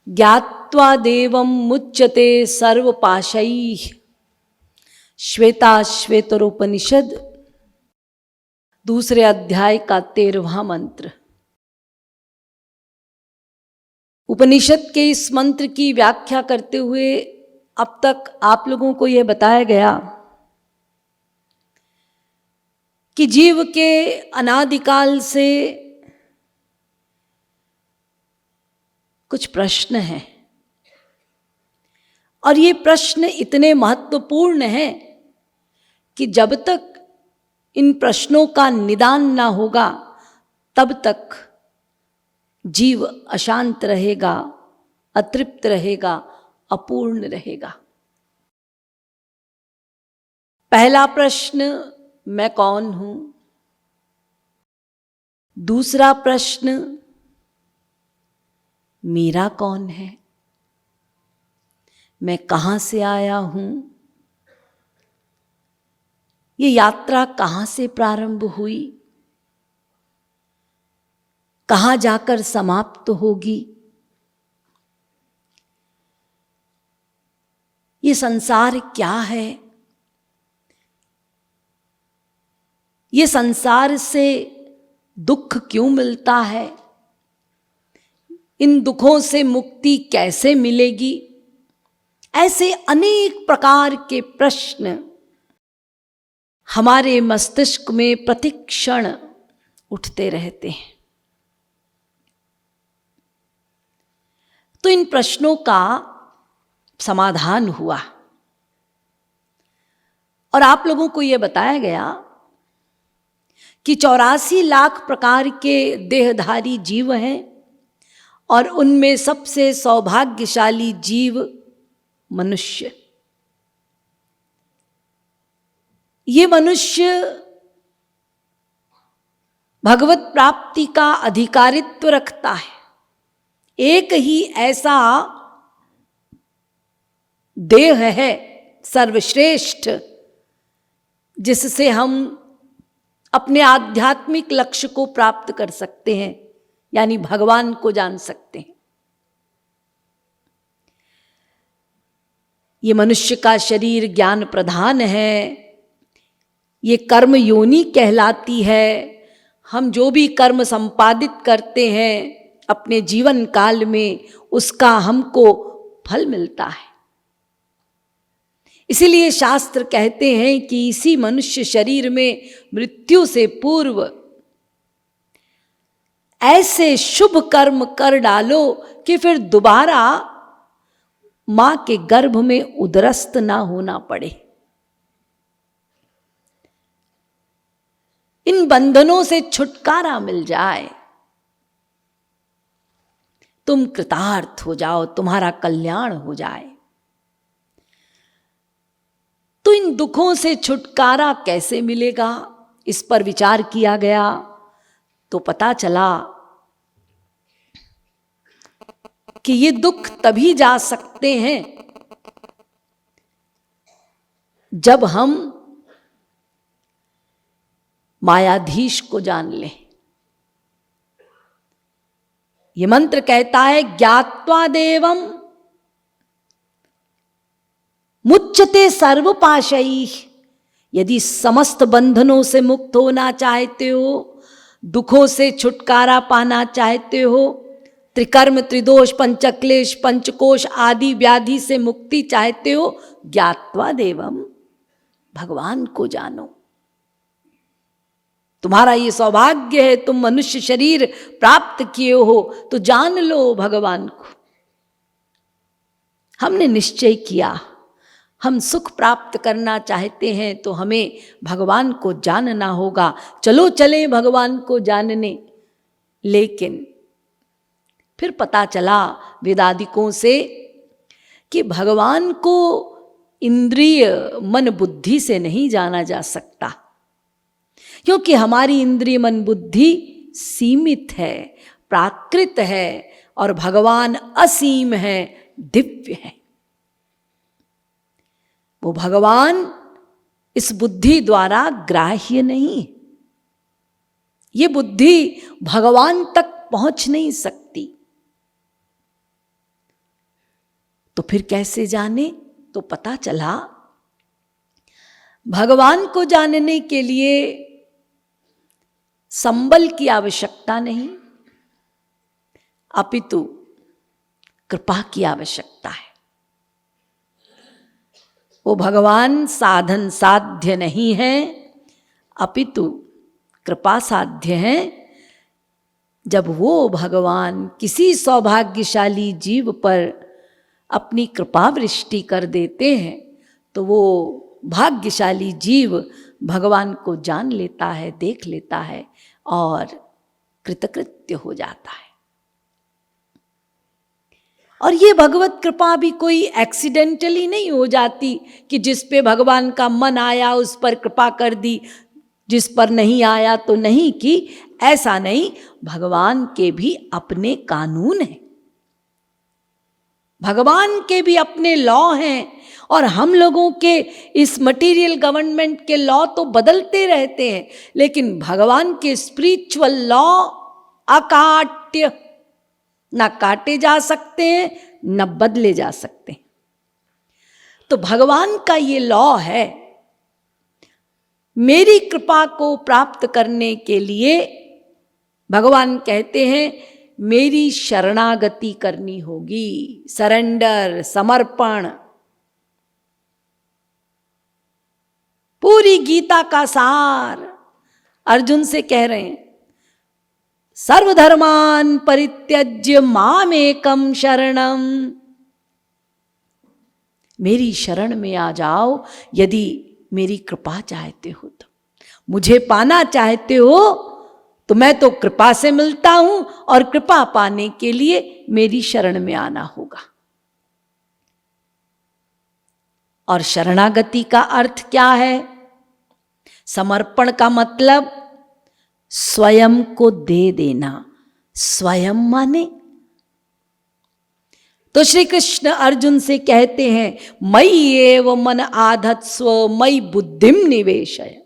ज्ञात्वा देवं मुच्यते सर्वपाशैः। श्वेताश्वेतरोपनिषद 2 अध्याय का 13वां मंत्र। उपनिषद के इस मंत्र की व्याख्या करते हुए अब तक आप लोगों को यह बताया गया कि जीव के अनादिकाल से कुछ प्रश्न हैं और ये प्रश्न इतने महत्वपूर्ण हैं कि जब तक इन प्रश्नों का निदान ना होगा तब तक जीव अशांत रहेगा, अतृप्त रहेगा, अपूर्ण रहेगा। पहला प्रश्न, मैं कौन हूं? दूसरा प्रश्न, मेरा कौन है? मैं कहां से आया हूं? ये यात्रा कहां से प्रारंभ हुई, कहां जाकर समाप्त होगी? ये संसार क्या है? ये संसार से दुख क्यों मिलता है? इन दुखों से मुक्ति कैसे मिलेगी? ऐसे अनेक प्रकार के प्रश्न हमारे मस्तिष्क में प्रतिक्षण उठते रहते हैं। तो इन प्रश्नों का समाधान हुआ और आप लोगों को यह बताया गया कि 84 लाख प्रकार के देहधारी जीव हैं और उनमें सबसे सौभाग्यशाली जीव मनुष्य। ये मनुष्य भगवत प्राप्ति का अधिकारित्व रखता है। एक ही ऐसा देह है सर्वश्रेष्ठ जिससे हम अपने आध्यात्मिक लक्ष्य को प्राप्त कर सकते हैं, यानी भगवान को जान सकते हैं। ये मनुष्य का शरीर ज्ञान प्रधान है, ये कर्म योनि कहलाती है। हम जो भी कर्म संपादित करते हैं अपने जीवन काल में उसका हमको फल मिलता है। इसीलिए शास्त्र कहते हैं कि इसी मनुष्य शरीर में मृत्यु से पूर्व ऐसे शुभ कर्म कर डालो कि फिर दोबारा मां के गर्भ में उदरस्त ना होना पड़े। इन बंधनों से छुटकारा मिल जाए, तुम कृतार्थ हो जाओ, तुम्हारा कल्याण हो जाए। तो इन दुखों से छुटकारा कैसे मिलेगा, इस पर विचार किया गया तो पता चला कि ये दुख तभी जा सकते हैं जब हम मायाधीश को जान लें। ये मंत्र कहता है ज्ञात्वा देवम मुच्यते सर्वपाशैः। यदि समस्त बंधनों से मुक्त होना चाहते हो, दुखों से छुटकारा पाना चाहते हो, त्रिकर्म त्रिदोष पंचक्लेश पंचकोश आदि व्याधि से मुक्ति चाहते हो, ज्ञात्वा देवम, भगवान को जानो। तुम्हारा ये सौभाग्य है, तुम मनुष्य शरीर प्राप्त किए हो तो जान लो भगवान को। हमने निश्चय किया हम सुख प्राप्त करना चाहते हैं तो हमें भगवान को जानना होगा। चलो चले भगवान को जानने। लेकिन फिर पता चला वेदादिकों से कि भगवान को इंद्रिय मन बुद्धि से नहीं जाना जा सकता, क्योंकि हमारी इंद्रिय मन बुद्धि सीमित है, प्राकृत है और भगवान असीम है, दिव्य है। वो भगवान इस बुद्धि द्वारा ग्राह्य नहीं। ये बुद्धि भगवान तक पहुंच नहीं सकती। फिर कैसे जाने? तो पता चला भगवान को जानने के लिए संबल की आवश्यकता नहीं, अपितु कृपा की आवश्यकता है। वो भगवान साधन साध्य नहीं है, अपितु कृपा साध्य है। जब वो भगवान किसी सौभाग्यशाली जीव पर अपनी कृपा वृष्टि कर देते हैं तो वो भाग्यशाली जीव भगवान को जान लेता है, देख लेता है और कृतकृत्य हो जाता है। और ये भगवत कृपा भी कोई एक्सीडेंटली नहीं हो जाती कि जिस पे भगवान का मन आया उस पर कृपा कर दी, जिस पर नहीं आया तो नहीं की। ऐसा नहीं, भगवान के भी अपने कानून हैं, भगवान के भी अपने लॉ हैं। और हम लोगों के इस मटेरियल गवर्नमेंट के लॉ तो बदलते रहते हैं, लेकिन भगवान के स्पिरिचुअल लॉ अकाट्य, ना काटे जा सकते हैं न बदले जा सकते हैं। तो भगवान का ये लॉ है, मेरी कृपा को प्राप्त करने के लिए भगवान कहते हैं मेरी शरणागति करनी होगी, सरेंडर, समर्पण। पूरी गीता का सार अर्जुन से कह रहे हैं, सर्वधर्मान परित्यज्य मामेकम शरणम। मेरी शरण में आ जाओ यदि मेरी कृपा चाहते हो तो, मुझे पाना चाहते हो तो मैं तो कृपा से मिलता हूं और कृपा पाने के लिए मेरी शरण में आना होगा। और शरणागति का अर्थ क्या है? समर्पण का मतलब स्वयं को दे देना। स्वयं माने तो श्री कृष्ण अर्जुन से कहते हैं मयि एव मन आधत्स्व मयि बुद्धिम निवेशय।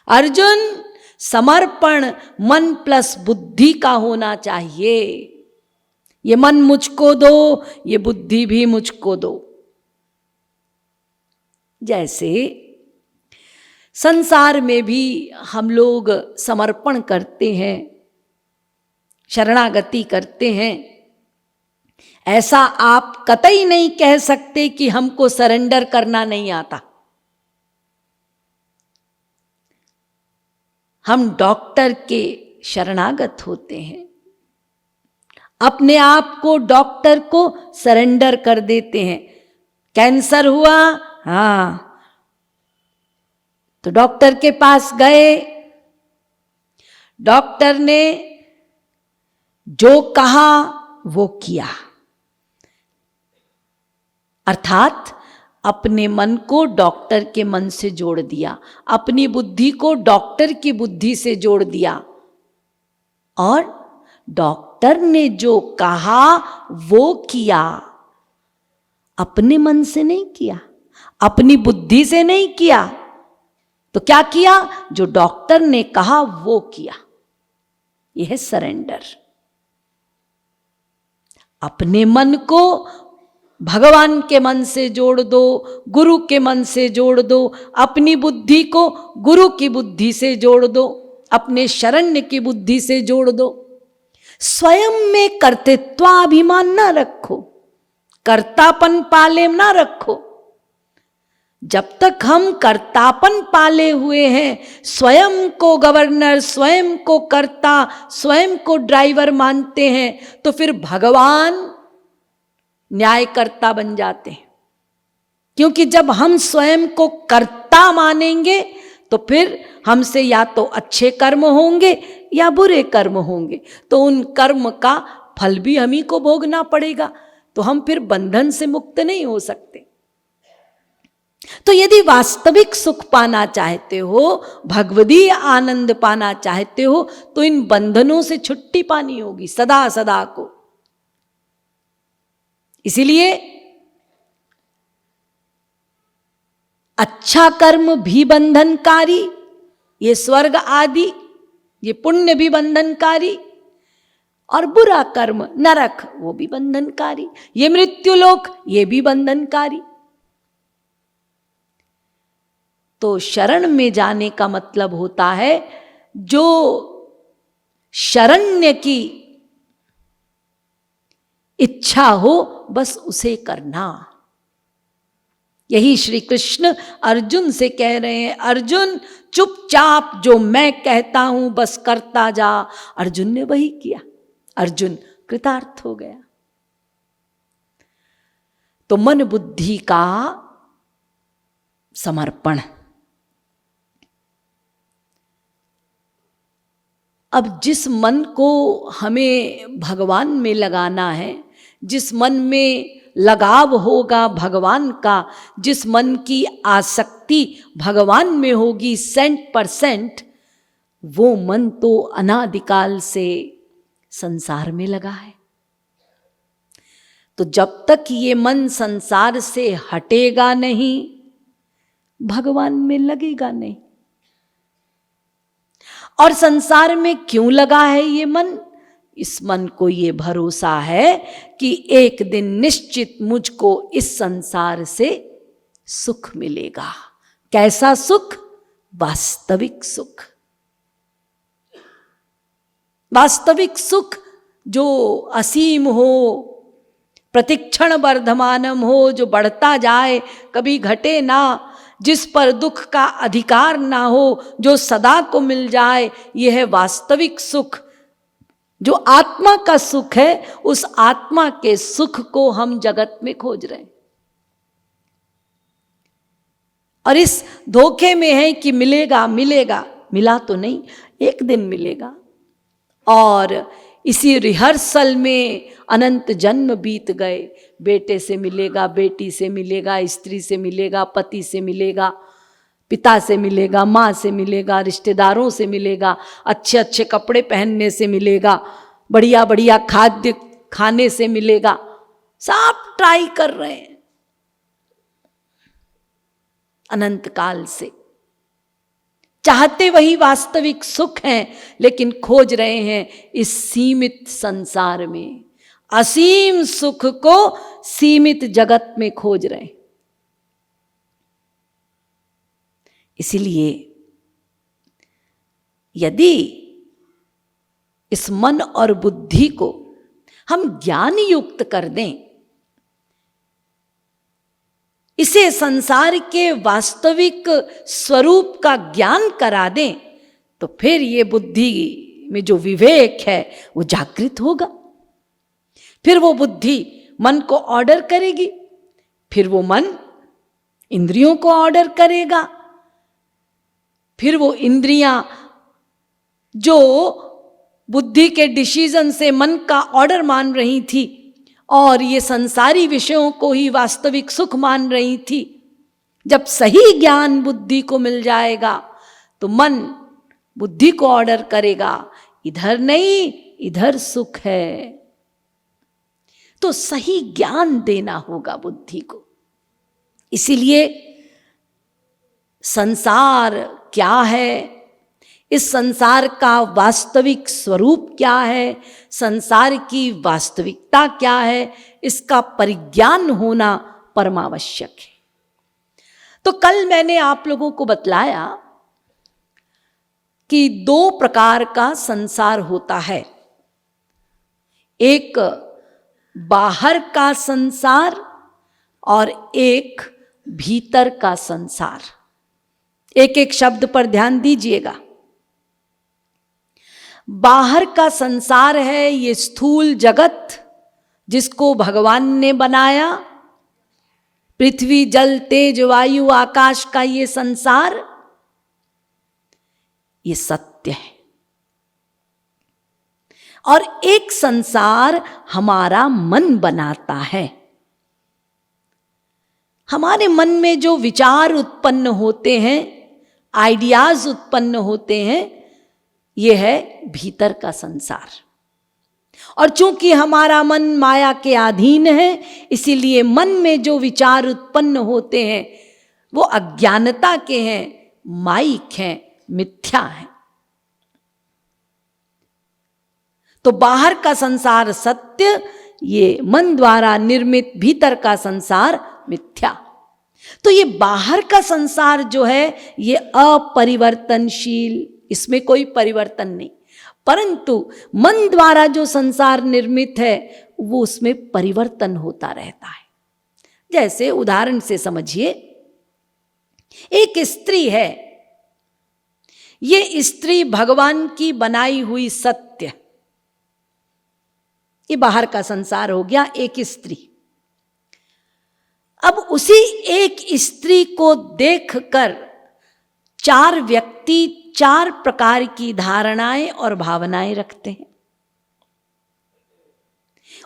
अर्जुन, समर्पण मन प्लस बुद्धि का होना चाहिए। ये मन मुझको दो, ये बुद्धि भी मुझको दो। जैसे संसार में भी हम लोग समर्पण करते हैं, शरणागति करते हैं, ऐसा आप कतई नहीं कह सकते कि हमको सरेंडर करना नहीं आता। हम डॉक्टर के शरणागत होते हैं, अपने आप को डॉक्टर को सरेंडर कर देते हैं। कैंसर हुआ, हाँ, तो डॉक्टर के पास गए, डॉक्टर ने जो कहा वो किया, अर्थात अपने मन को डॉक्टर के मन से जोड़ दिया, अपनी बुद्धि को डॉक्टर की बुद्धि से जोड़ दिया। और डॉक्टर ने जो कहा वो किया, अपने मन से नहीं किया, अपनी बुद्धि से नहीं किया। तो क्या किया? जो डॉक्टर ने कहा वो किया। यह है सरेंडर। अपने मन को भगवान के मन से जोड़ दो, गुरु के मन से जोड़ दो, अपनी बुद्धि को गुरु की बुद्धि से जोड़ दो, अपने शरण्य की बुद्धि से जोड़ दो। स्वयं में कर्तृत्वाभिमान ना रखो, कर्तापन पाले ना रखो। जब तक हम कर्तापन पाले हुए हैं, स्वयं को गवर्नर, स्वयं को कर्ता, स्वयं को ड्राइवर मानते हैं, तो फिर भगवान न्यायकर्ता बन जाते हैं। क्योंकि जब हम स्वयं को कर्ता मानेंगे तो फिर हमसे या तो अच्छे कर्म होंगे या बुरे कर्म होंगे, तो उन कर्म का फल भी हम ही को भोगना पड़ेगा। तो हम फिर बंधन से मुक्त नहीं हो सकते। तो यदि वास्तविक सुख पाना चाहते हो, भगवदीय आनंद पाना चाहते हो, तो इन बंधनों से छुट्टी पानी होगी सदा सदा को। इसीलिए अच्छा कर्म भी बंधनकारी, ये स्वर्ग आदि, ये पुण्य भी बंधनकारी, और बुरा कर्म नरक, वो भी बंधनकारी। ये मृत्युलोक, ये भी बंधनकारी। तो शरण में जाने का मतलब होता है जो शरण्य की इच्छा हो बस उसे करना। यही श्री कृष्ण अर्जुन से कह रहे हैं, अर्जुन चुपचाप जो मैं कहता हूं बस करता जा। अर्जुन ने वही किया, अर्जुन कृतार्थ हो गया। तो मन बुद्धि का समर्पण। अब जिस मन को हमें भगवान में लगाना है, जिस मन में लगाव होगा भगवान का, जिस मन की आसक्ति भगवान में होगी 100%, वो मन तो अनादिकाल से संसार में लगा है। तो जब तक ये मन संसार से हटेगा नहीं, भगवान में लगेगा नहीं। और संसार में क्यों लगा है ये मन? इस मन को ये भरोसा है कि एक दिन निश्चित मुझको इस संसार से सुख मिलेगा। कैसा सुख? वास्तविक सुख। वास्तविक सुख जो असीम हो, प्रतिक्षण वर्धमानम हो, जो बढ़ता जाए, कभी घटे ना, जिस पर दुख का अधिकार ना हो, जो सदा को मिल जाए, यह है वास्तविक सुख। जो आत्मा का सुख है, उस आत्मा के सुख को हम जगत में खोज रहे हैं। और इस धोखे में है कि मिलेगा मिलेगा, मिला तो नहीं, एक दिन मिलेगा। और इसी रिहर्सल में अनंत जन्म बीत गए। बेटे से मिलेगा, बेटी से मिलेगा, स्त्री से मिलेगा, पति से मिलेगा, पिता से मिलेगा, माँ से मिलेगा, रिश्तेदारों से मिलेगा, अच्छे अच्छे कपड़े पहनने से मिलेगा, बढ़िया बढ़िया खाद्य खाने से मिलेगा। सब ट्राई कर रहे हैं अनंत काल से, चाहते वही वास्तविक सुख है, लेकिन खोज रहे हैं इस सीमित संसार में। असीम सुख को सीमित जगत में खोज रहे हैं। इसलिए यदि इस मन और बुद्धि को हम ज्ञान युक्त कर दें, इसे संसार के वास्तविक स्वरूप का ज्ञान करा दें, तो फिर ये बुद्धि में जो विवेक है वो जागृत होगा। फिर वो बुद्धि मन को ऑर्डर करेगी, फिर वो मन इंद्रियों को ऑर्डर करेगा, फिर वो इंद्रियां जो बुद्धि के डिसीजन से मन का ऑर्डर मान रही थी और ये संसारी विषयों को ही वास्तविक सुख मान रही थी, जब सही ज्ञान बुद्धि को मिल जाएगा तो मन बुद्धि को ऑर्डर करेगा, इधर नहीं इधर सुख है। तो सही ज्ञान देना होगा बुद्धि को। इसीलिए संसार क्या है, इस संसार का वास्तविक स्वरूप क्या है, संसार की वास्तविकता क्या है, इसका परिज्ञान होना परमावश्यक है। तो कल मैंने आप लोगों को बतलाया कि दो प्रकार का संसार होता है। एक बाहर का संसार और एक भीतर का संसार। एक एक शब्द पर ध्यान दीजिएगा। बाहर का संसार है ये स्थूल जगत जिसको भगवान ने बनाया, पृथ्वी जल तेज वायु आकाश का ये संसार, ये सत्य है। और एक संसार हमारा मन बनाता है। हमारे मन में जो विचार उत्पन्न होते हैं, आइडियाज उत्पन्न होते हैं, ये है भीतर का संसार। और चूंकि हमारा मन माया के अधीन है, इसीलिए मन में जो विचार उत्पन्न होते हैं वो अज्ञानता के हैं, माइक हैं, मिथ्या हैं। तो बाहर का संसार सत्य, ये मन द्वारा निर्मित भीतर का संसार मिथ्या। तो ये बाहर का संसार जो है ये अपरिवर्तनशील, इसमें कोई परिवर्तन नहीं, परंतु मन द्वारा जो संसार निर्मित है वो उसमें परिवर्तन होता रहता है। जैसे उदाहरण से समझिए, एक स्त्री है, ये स्त्री भगवान की बनाई हुई सत्य, ये बाहर का संसार हो गया एक स्त्री। अब उसी एक स्त्री को देखकर चार व्यक्ति चार प्रकार की धारणाएं और भावनाएं रखते हैं।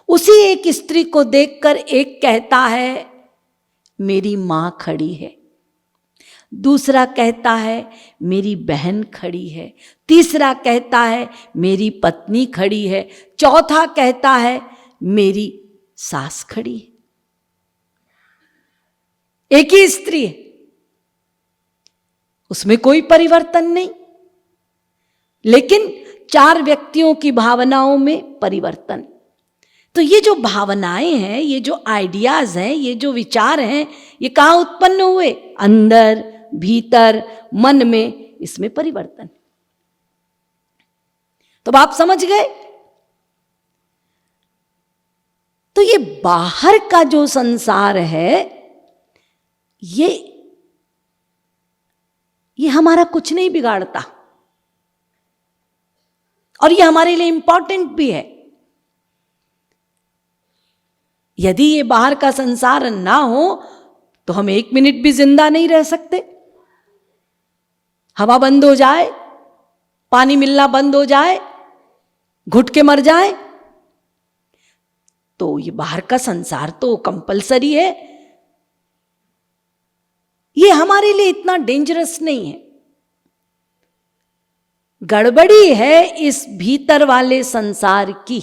उसी एक स्त्री को देखकर एक कहता है मेरी मां खड़ी है, दूसरा कहता है मेरी बहन खड़ी है, तीसरा कहता है मेरी पत्नी खड़ी है, चौथा कहता है मेरी सास खड़ी है। एक ही स्त्री है, उसमें कोई परिवर्तन नहीं, लेकिन चार व्यक्तियों की भावनाओं में परिवर्तन। तो ये जो भावनाएं हैं, ये जो आइडियाज हैं, ये जो विचार हैं, ये कहां उत्पन्न हुए? अंदर, भीतर, मन में, इसमें परिवर्तन। तो आप समझ गए? तो ये बाहर का जो संसार है ये हमारा कुछ नहीं बिगाड़ता, और ये हमारे लिए इंपॉर्टेंट भी है। यदि ये बाहर का संसार ना हो तो हम एक मिनट भी जिंदा नहीं रह सकते। हवा बंद हो जाए, पानी मिलना बंद हो जाए, घुट के मर जाए, तो ये बाहर का संसार तो कंपलसरी है। ये हमारे लिए इतना डेंजरस नहीं है। गड़बड़ी है इस भीतर वाले संसार की।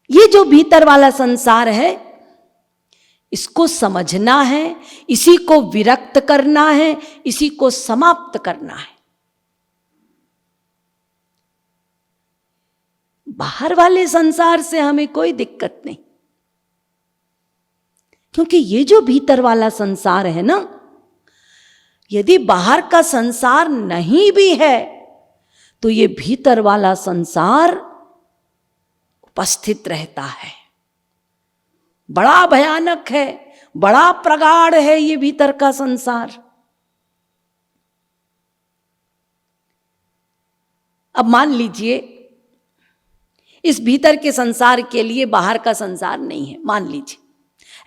ये जो भीतर वाला संसार है, इसको समझना है, इसी को विरक्त करना है, इसी को समाप्त करना है। बाहर वाले संसार से हमें कोई दिक्कत नहीं, क्योंकि ये जो भीतर वाला संसार है ना, यदि बाहर का संसार नहीं भी है तो ये भीतर वाला संसार उपस्थित रहता है। बड़ा भयानक है, बड़ा प्रगाढ़ है ये भीतर का संसार। अब मान लीजिए इस भीतर के संसार के लिए बाहर का संसार नहीं है, मान लीजिए।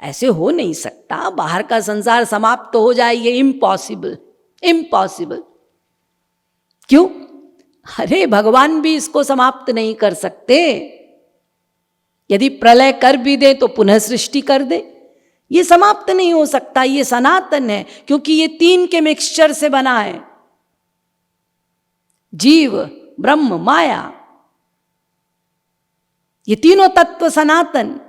ऐसे हो नहीं सकता, बाहर का संसार समाप्त हो जाए, ये इम्पॉसिबल, इम्पॉसिबल। क्यों? अरे भगवान भी इसको समाप्त नहीं कर सकते। यदि प्रलय कर भी दे तो पुनः सृष्टि कर दे, ये समाप्त नहीं हो सकता, ये सनातन है, क्योंकि ये तीन के मिक्सचर से बना है, जीव, ब्रह्म, माया। ये तीनों तत्व सनातन,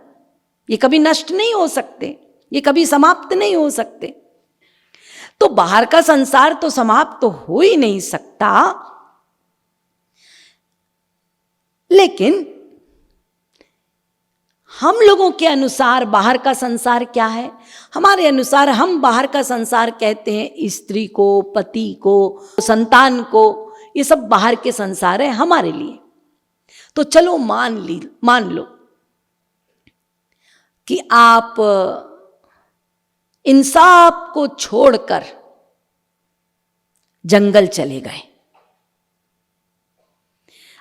ये कभी नष्ट नहीं हो सकते, ये कभी समाप्त नहीं हो सकते। तो बाहर का संसार तो समाप्त तो हो ही नहीं सकता, लेकिन हम लोगों के अनुसार बाहर का संसार क्या है? हमारे अनुसार हम बाहर का संसार कहते हैं स्त्री को, पति को, संतान को, ये सब बाहर के संसार है हमारे लिए। तो चलो मान लो कि आप इन सब को छोड़कर जंगल चले गए।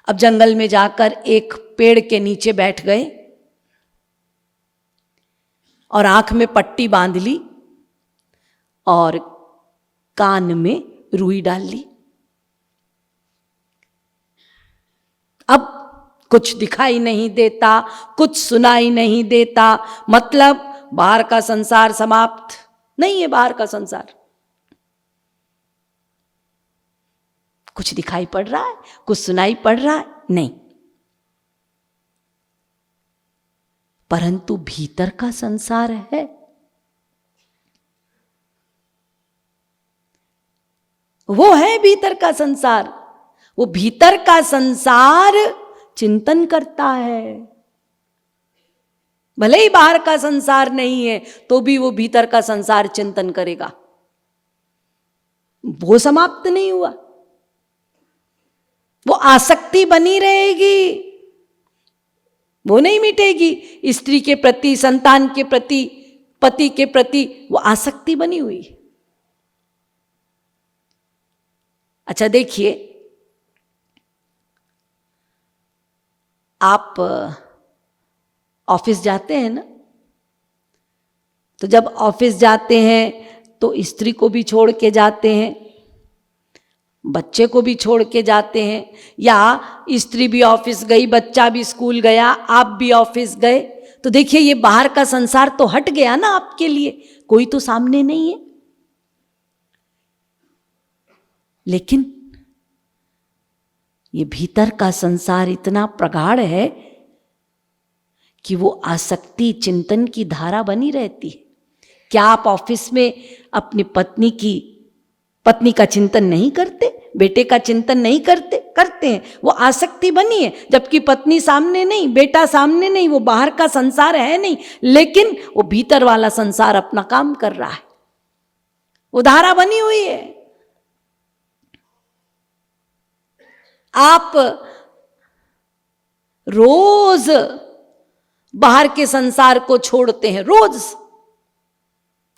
अब जंगल में जाकर एक पेड़ के नीचे बैठ गए और आंख में पट्टी बांध ली और कान में रुई डाल ली। अब कुछ दिखाई नहीं देता, कुछ सुनाई नहीं देता, मतलब बाहर का संसार समाप्त नहीं है। बाहर का संसार कुछ दिखाई पड़ रहा है, कुछ सुनाई पड़ रहा है, नहीं। परंतु भीतर का संसार है, वो है भीतर का संसार। वो भीतर का संसार चिंतन करता है। भले ही बाहर का संसार नहीं है तो भी वो भीतर का संसार चिंतन करेगा, वो समाप्त नहीं हुआ, वो आसक्ति बनी रहेगी, वो नहीं मिटेगी। स्त्री के प्रति, संतान के प्रति, पति के प्रति वो आसक्ति बनी हुई। अच्छा देखिए, आप ऑफिस जाते हैं ना, तो जब ऑफिस जाते हैं तो स्त्री को भी छोड़ के जाते हैं, बच्चे को भी छोड़ के जाते हैं, या स्त्री भी ऑफिस गई, बच्चा भी स्कूल गया, आप भी ऑफिस गए, तो देखिए ये बाहर का संसार तो हट गया ना आपके लिए, कोई तो सामने नहीं है। लेकिन ये भीतर का संसार इतना प्रगाढ़ है कि वो आसक्ति चिंतन की धारा बनी रहती है। क्या आप ऑफिस में अपनी पत्नी का चिंतन नहीं करते, बेटे का चिंतन नहीं करते? करते हैं, वो आसक्ति बनी है। जबकि पत्नी सामने नहीं, बेटा सामने नहीं, वो बाहर का संसार है नहीं, लेकिन वो भीतर वाला संसार अपना काम कर रहा है, वो धारा बनी हुई है। आप रोज बाहर के संसार को छोड़ते हैं, रोज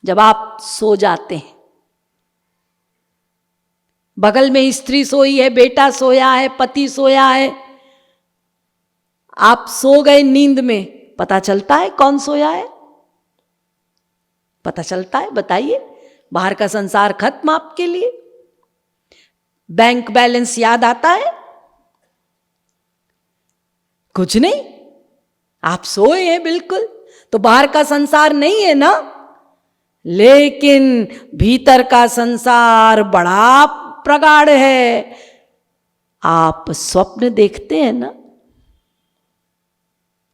जब आप सो जाते हैं, बगल में स्त्री सोई है, बेटा सोया है, पति सोया है, आप सो गए नींद में, पता चलता है कौन सोया है? पता चलता है? बताइए, बाहर का संसार खत्म आपके लिए। बैंक बैलेंस याद आता है? कुछ नहीं, आप सोए हैं बिल्कुल, तो बाहर का संसार नहीं है ना। लेकिन भीतर का संसार बड़ा प्रगाढ़ है। आप स्वप्न देखते हैं ना,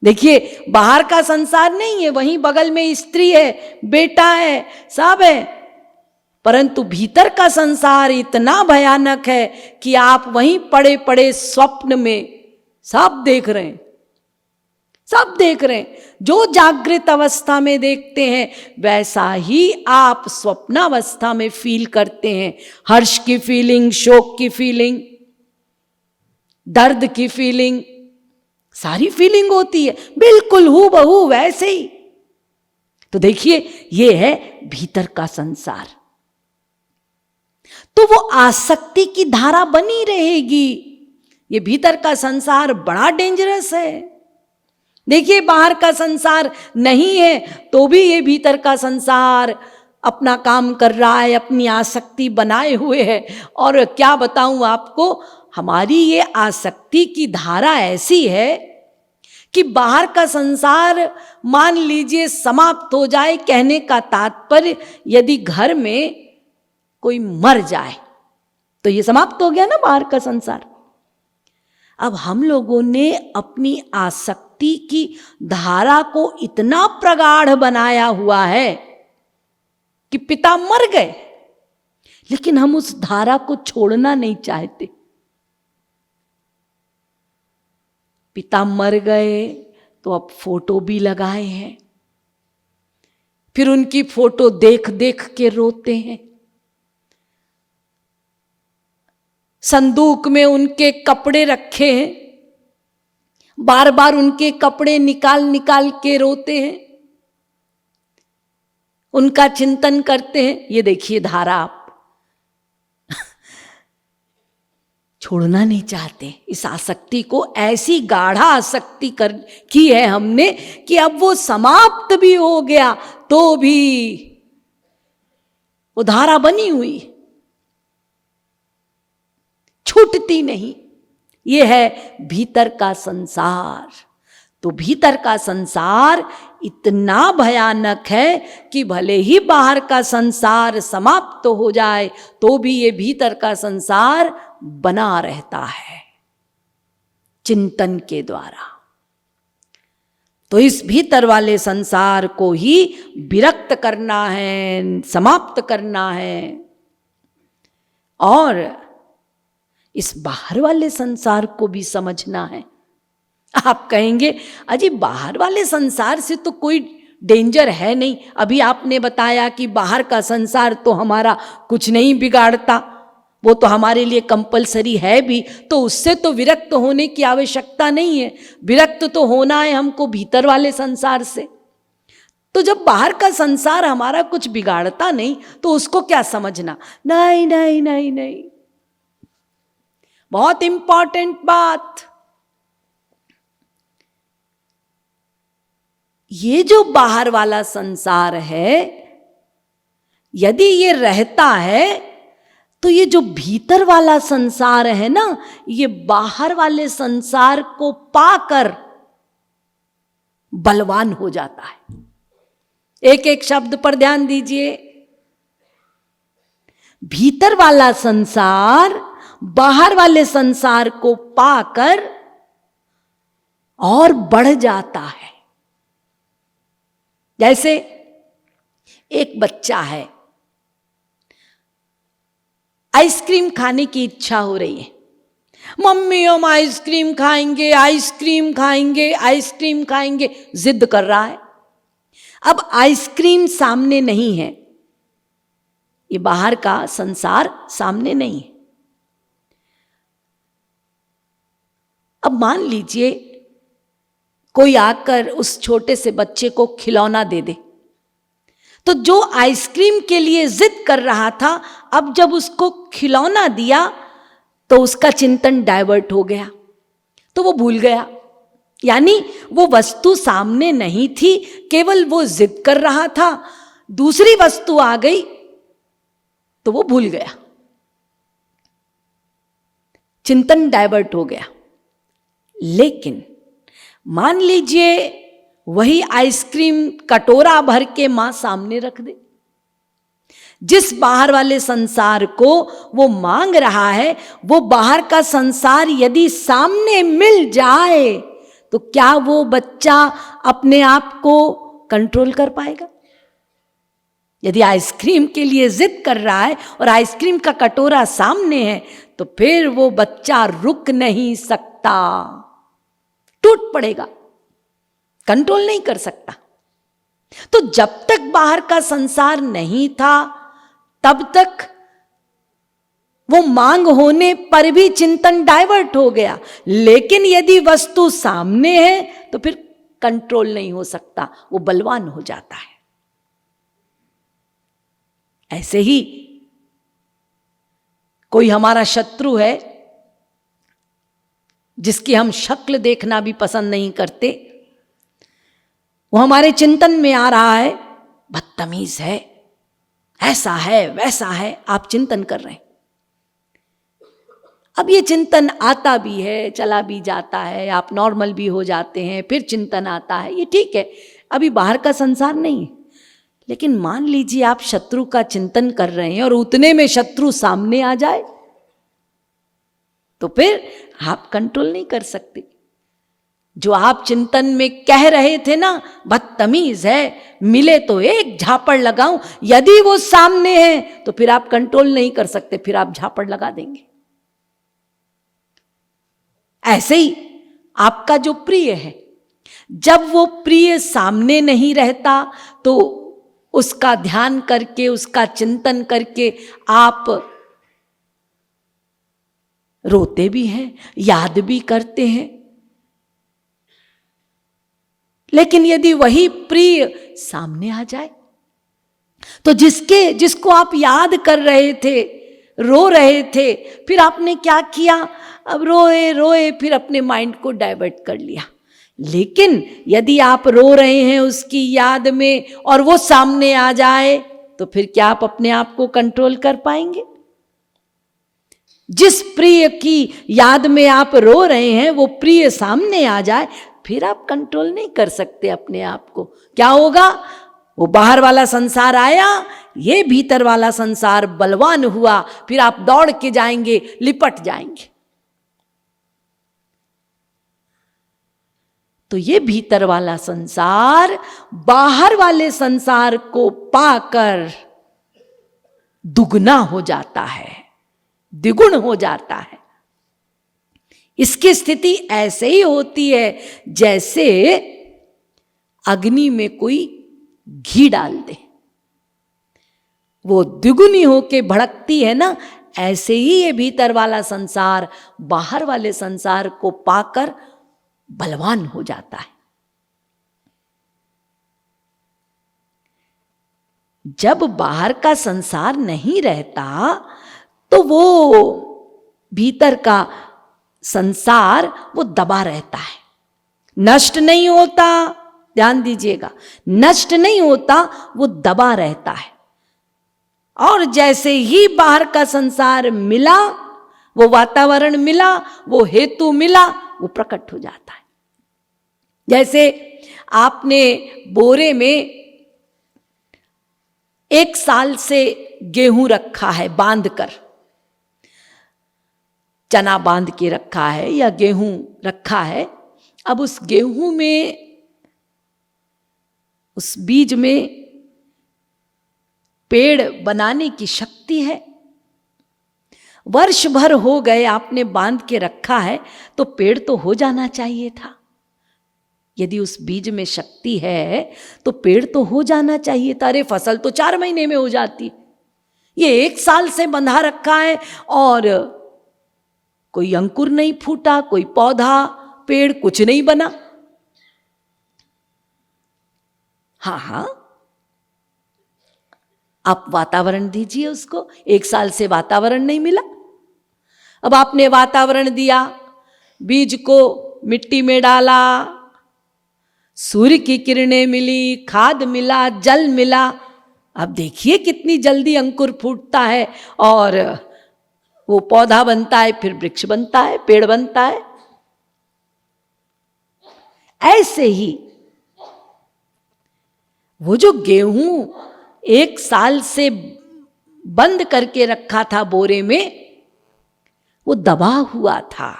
देखिए बाहर का संसार नहीं है, वहीं बगल में स्त्री है, बेटा है, सब है, परंतु भीतर का संसार इतना भयानक है कि आप वहीं पड़े पड़े स्वप्न में सब देख रहे हैं, सब देख रहे हैं। जो जागृत अवस्था में देखते हैं वैसा ही आप स्वप्नावस्था में फील करते हैं। हर्ष की फीलिंग, शोक की फीलिंग, दर्द की फीलिंग, सारी फीलिंग होती है बिल्कुल हूबहू वैसे ही। तो देखिए ये है भीतर का संसार, तो वो आसक्ति की धारा बनी रहेगी। ये भीतर का संसार बड़ा डेंजरस है। देखिए बाहर का संसार नहीं है तो भी ये भीतर का संसार अपना काम कर रहा है, अपनी आसक्ति बनाए हुए है। और क्या बताऊं आपको, हमारी ये आसक्ति की धारा ऐसी है कि बाहर का संसार मान लीजिए समाप्त हो जाए, कहने का तात्पर्य यदि घर में कोई मर जाए तो ये समाप्त हो गया ना बाहर का संसार। अब हम लोगों ने अपनी आसक्ति की धारा को इतना प्रगाढ़ बनाया हुआ है कि पिता मर गए, लेकिन हम उस धारा को छोड़ना नहीं चाहते। पिता मर गए तो अब फोटो भी लगाए हैं, फिर उनकी फोटो देख देख के रोते हैं। संदूक में उनके कपड़े रखे हैं, बार बार उनके कपड़े निकाल निकाल के रोते हैं, उनका चिंतन करते हैं। ये देखिए धारा आप छोड़ना नहीं चाहते। इस आसक्ति को ऐसी गाढ़ा आसक्ति की है हमने कि अब वो समाप्त भी हो गया तो भी वो धारा बनी हुई, छूटती नहीं। ये है भीतर का संसार। तो भीतर का संसार इतना भयानक है कि भले ही बाहर का संसार समाप्त हो जाए तो भी ये भीतर का संसार बना रहता है चिंतन के द्वारा। तो इस भीतर वाले संसार को ही विरक्त करना है, समाप्त करना है, और इस बाहर वाले संसार को भी समझना है। आप कहेंगे अजी बाहर वाले संसार से तो कोई डेंजर है नहीं, अभी आपने बताया कि बाहर का संसार तो हमारा कुछ नहीं बिगाड़ता, वो तो हमारे लिए कंपलसरी है भी, तो उससे तो विरक्त होने की आवश्यकता नहीं है, विरक्त तो होना है हमको भीतर वाले संसार से। तो जब बाहर का संसार हमारा कुछ बिगाड़ता नहीं तो उसको क्या समझना? नहीं नहीं नहीं नहीं, बहुत इंपॉर्टेंट बात, ये जो बाहर वाला संसार है यदि ये रहता है तो ये जो भीतर वाला संसार है ना, ये बाहर वाले संसार को पाकर बलवान हो जाता है। एक एक शब्द पर ध्यान दीजिए। भीतर वाला संसार बाहर वाले संसार को पाकर और बढ़ जाता है। जैसे एक बच्चा है, आइसक्रीम खाने की इच्छा हो रही है, मम्मी हम आइसक्रीम खाएंगे आइसक्रीम खाएंगे आइसक्रीम खाएंगे, जिद कर रहा है। अब आइसक्रीम सामने नहीं है, ये बाहर का संसार सामने नहीं है। अब मान लीजिए कोई आकर उस छोटे से बच्चे को खिलौना दे दे, तो जो आइसक्रीम के लिए जिद कर रहा था, अब जब उसको खिलौना दिया तो उसका चिंतन डाइवर्ट हो गया, तो वो भूल गया। यानी वो वस्तु सामने नहीं थी, केवल वो जिद कर रहा था, दूसरी वस्तु आ गई तो वो भूल गया, चिंतन डाइवर्ट हो गया। लेकिन मान लीजिए वही आइसक्रीम कटोरा भर के मां सामने रख दे, जिस बाहर वाले संसार को वो मांग रहा है, वो बाहर का संसार यदि सामने मिल जाए तो क्या वो बच्चा अपने आप को कंट्रोल कर पाएगा? यदि आइसक्रीम के लिए जिद कर रहा है और आइसक्रीम का कटोरा सामने है तो फिर वो बच्चा रुक नहीं सकता, टूट पड़ेगा, कंट्रोल नहीं कर सकता। तो जब तक बाहर का संसार नहीं था तब तक वो मांग होने पर भी चिंतन डाइवर्ट हो गया, लेकिन यदि वस्तु सामने है तो फिर कंट्रोल नहीं हो सकता, वो बलवान हो जाता है। ऐसे ही कोई हमारा शत्रु है जिसकी हम शक्ल देखना भी पसंद नहीं करते, वो हमारे चिंतन में आ रहा है, बदतमीज है, ऐसा है वैसा है, आप चिंतन कर रहे हैं। अब ये चिंतन आता भी है, चला भी जाता है, आप नॉर्मल भी हो जाते हैं, फिर चिंतन आता है, ये ठीक है, अभी बाहर का संसार नहीं है। लेकिन मान लीजिए आप शत्रु का चिंतन कर रहे हैं और उतने में शत्रु सामने आ जाए तो फिर आप कंट्रोल नहीं कर सकते। जो आप चिंतन में कह रहे थे ना, बदतमीज है, मिले तो एक झापड़ लगाऊं, यदि वो सामने है तो फिर आप कंट्रोल नहीं कर सकते, फिर आप झापड़ लगा देंगे। ऐसे ही आपका जो प्रिय है, जब वो प्रिय सामने नहीं रहता तो उसका ध्यान करके, उसका चिंतन करके आप रोते भी हैं, याद भी करते हैं। लेकिन यदि वही प्रिय सामने आ जाए तो जिसको आप याद कर रहे थे, रो रहे थे, फिर आपने क्या किया, अब रोए रोए फिर अपने माइंड को डाइवर्ट कर लिया। लेकिन यदि आप रो रहे हैं उसकी याद में और वो सामने आ जाए तो फिर क्या आप अपने आप को कंट्रोल कर पाएंगे? जिस प्रिय की याद में आप रो रहे हैं वो प्रिय सामने आ जाए, फिर आप कंट्रोल नहीं कर सकते अपने आप को। क्या होगा? वो बाहर वाला संसार आया, ये भीतर वाला संसार बलवान हुआ, फिर आप दौड़ के जाएंगे, लिपट जाएंगे। तो ये भीतर वाला संसार बाहर वाले संसार को पाकर दुगना हो जाता है, द्विगुण हो जाता है। इसकी स्थिति ऐसे ही होती है जैसे अग्नि में कोई घी डाल दे, वो द्विगुनी होके भड़कती है ना, ऐसे ही ये भीतर वाला संसार बाहर वाले संसार को पाकर बलवान हो जाता है। जब बाहर का संसार नहीं रहता तो वो भीतर का संसार वो दबा रहता है, नष्ट नहीं होता। ध्यान दीजिएगा, नष्ट नहीं होता, वो दबा रहता है। और जैसे ही बाहर का संसार मिला, वो वातावरण मिला, वो हेतु मिला, वो प्रकट हो जाता है। जैसे आपने बोरे में 1 साल से गेहूं रखा है बांध कर, चना बांध के रखा है या गेहूं रखा है। अब उस गेहूं में, उस बीज में पेड़ बनाने की शक्ति है। वर्ष भर हो गए आपने बांध के रखा है, तो पेड़ तो हो जाना चाहिए था। यदि उस बीज में शक्ति है तो पेड़ तो हो जाना चाहिए था। अरे फसल तो 4 महीने में हो जाती, ये 1 साल से बंधा रखा है और कोई अंकुर नहीं फूटा, कोई पौधा पेड़ कुछ नहीं बना। हाँ, आप वातावरण दीजिए उसको। 1 साल से वातावरण नहीं मिला, अब आपने वातावरण दिया, बीज को मिट्टी में डाला, सूर्य की किरणें मिली, खाद मिला, जल मिला। अब देखिए कितनी जल्दी अंकुर फूटता है और वो पौधा बनता है, फिर वृक्ष बनता है, पेड़ बनता है। ऐसे ही वो जो गेहूं 1 साल से बंद करके रखा था बोरे में, वो दबा हुआ था,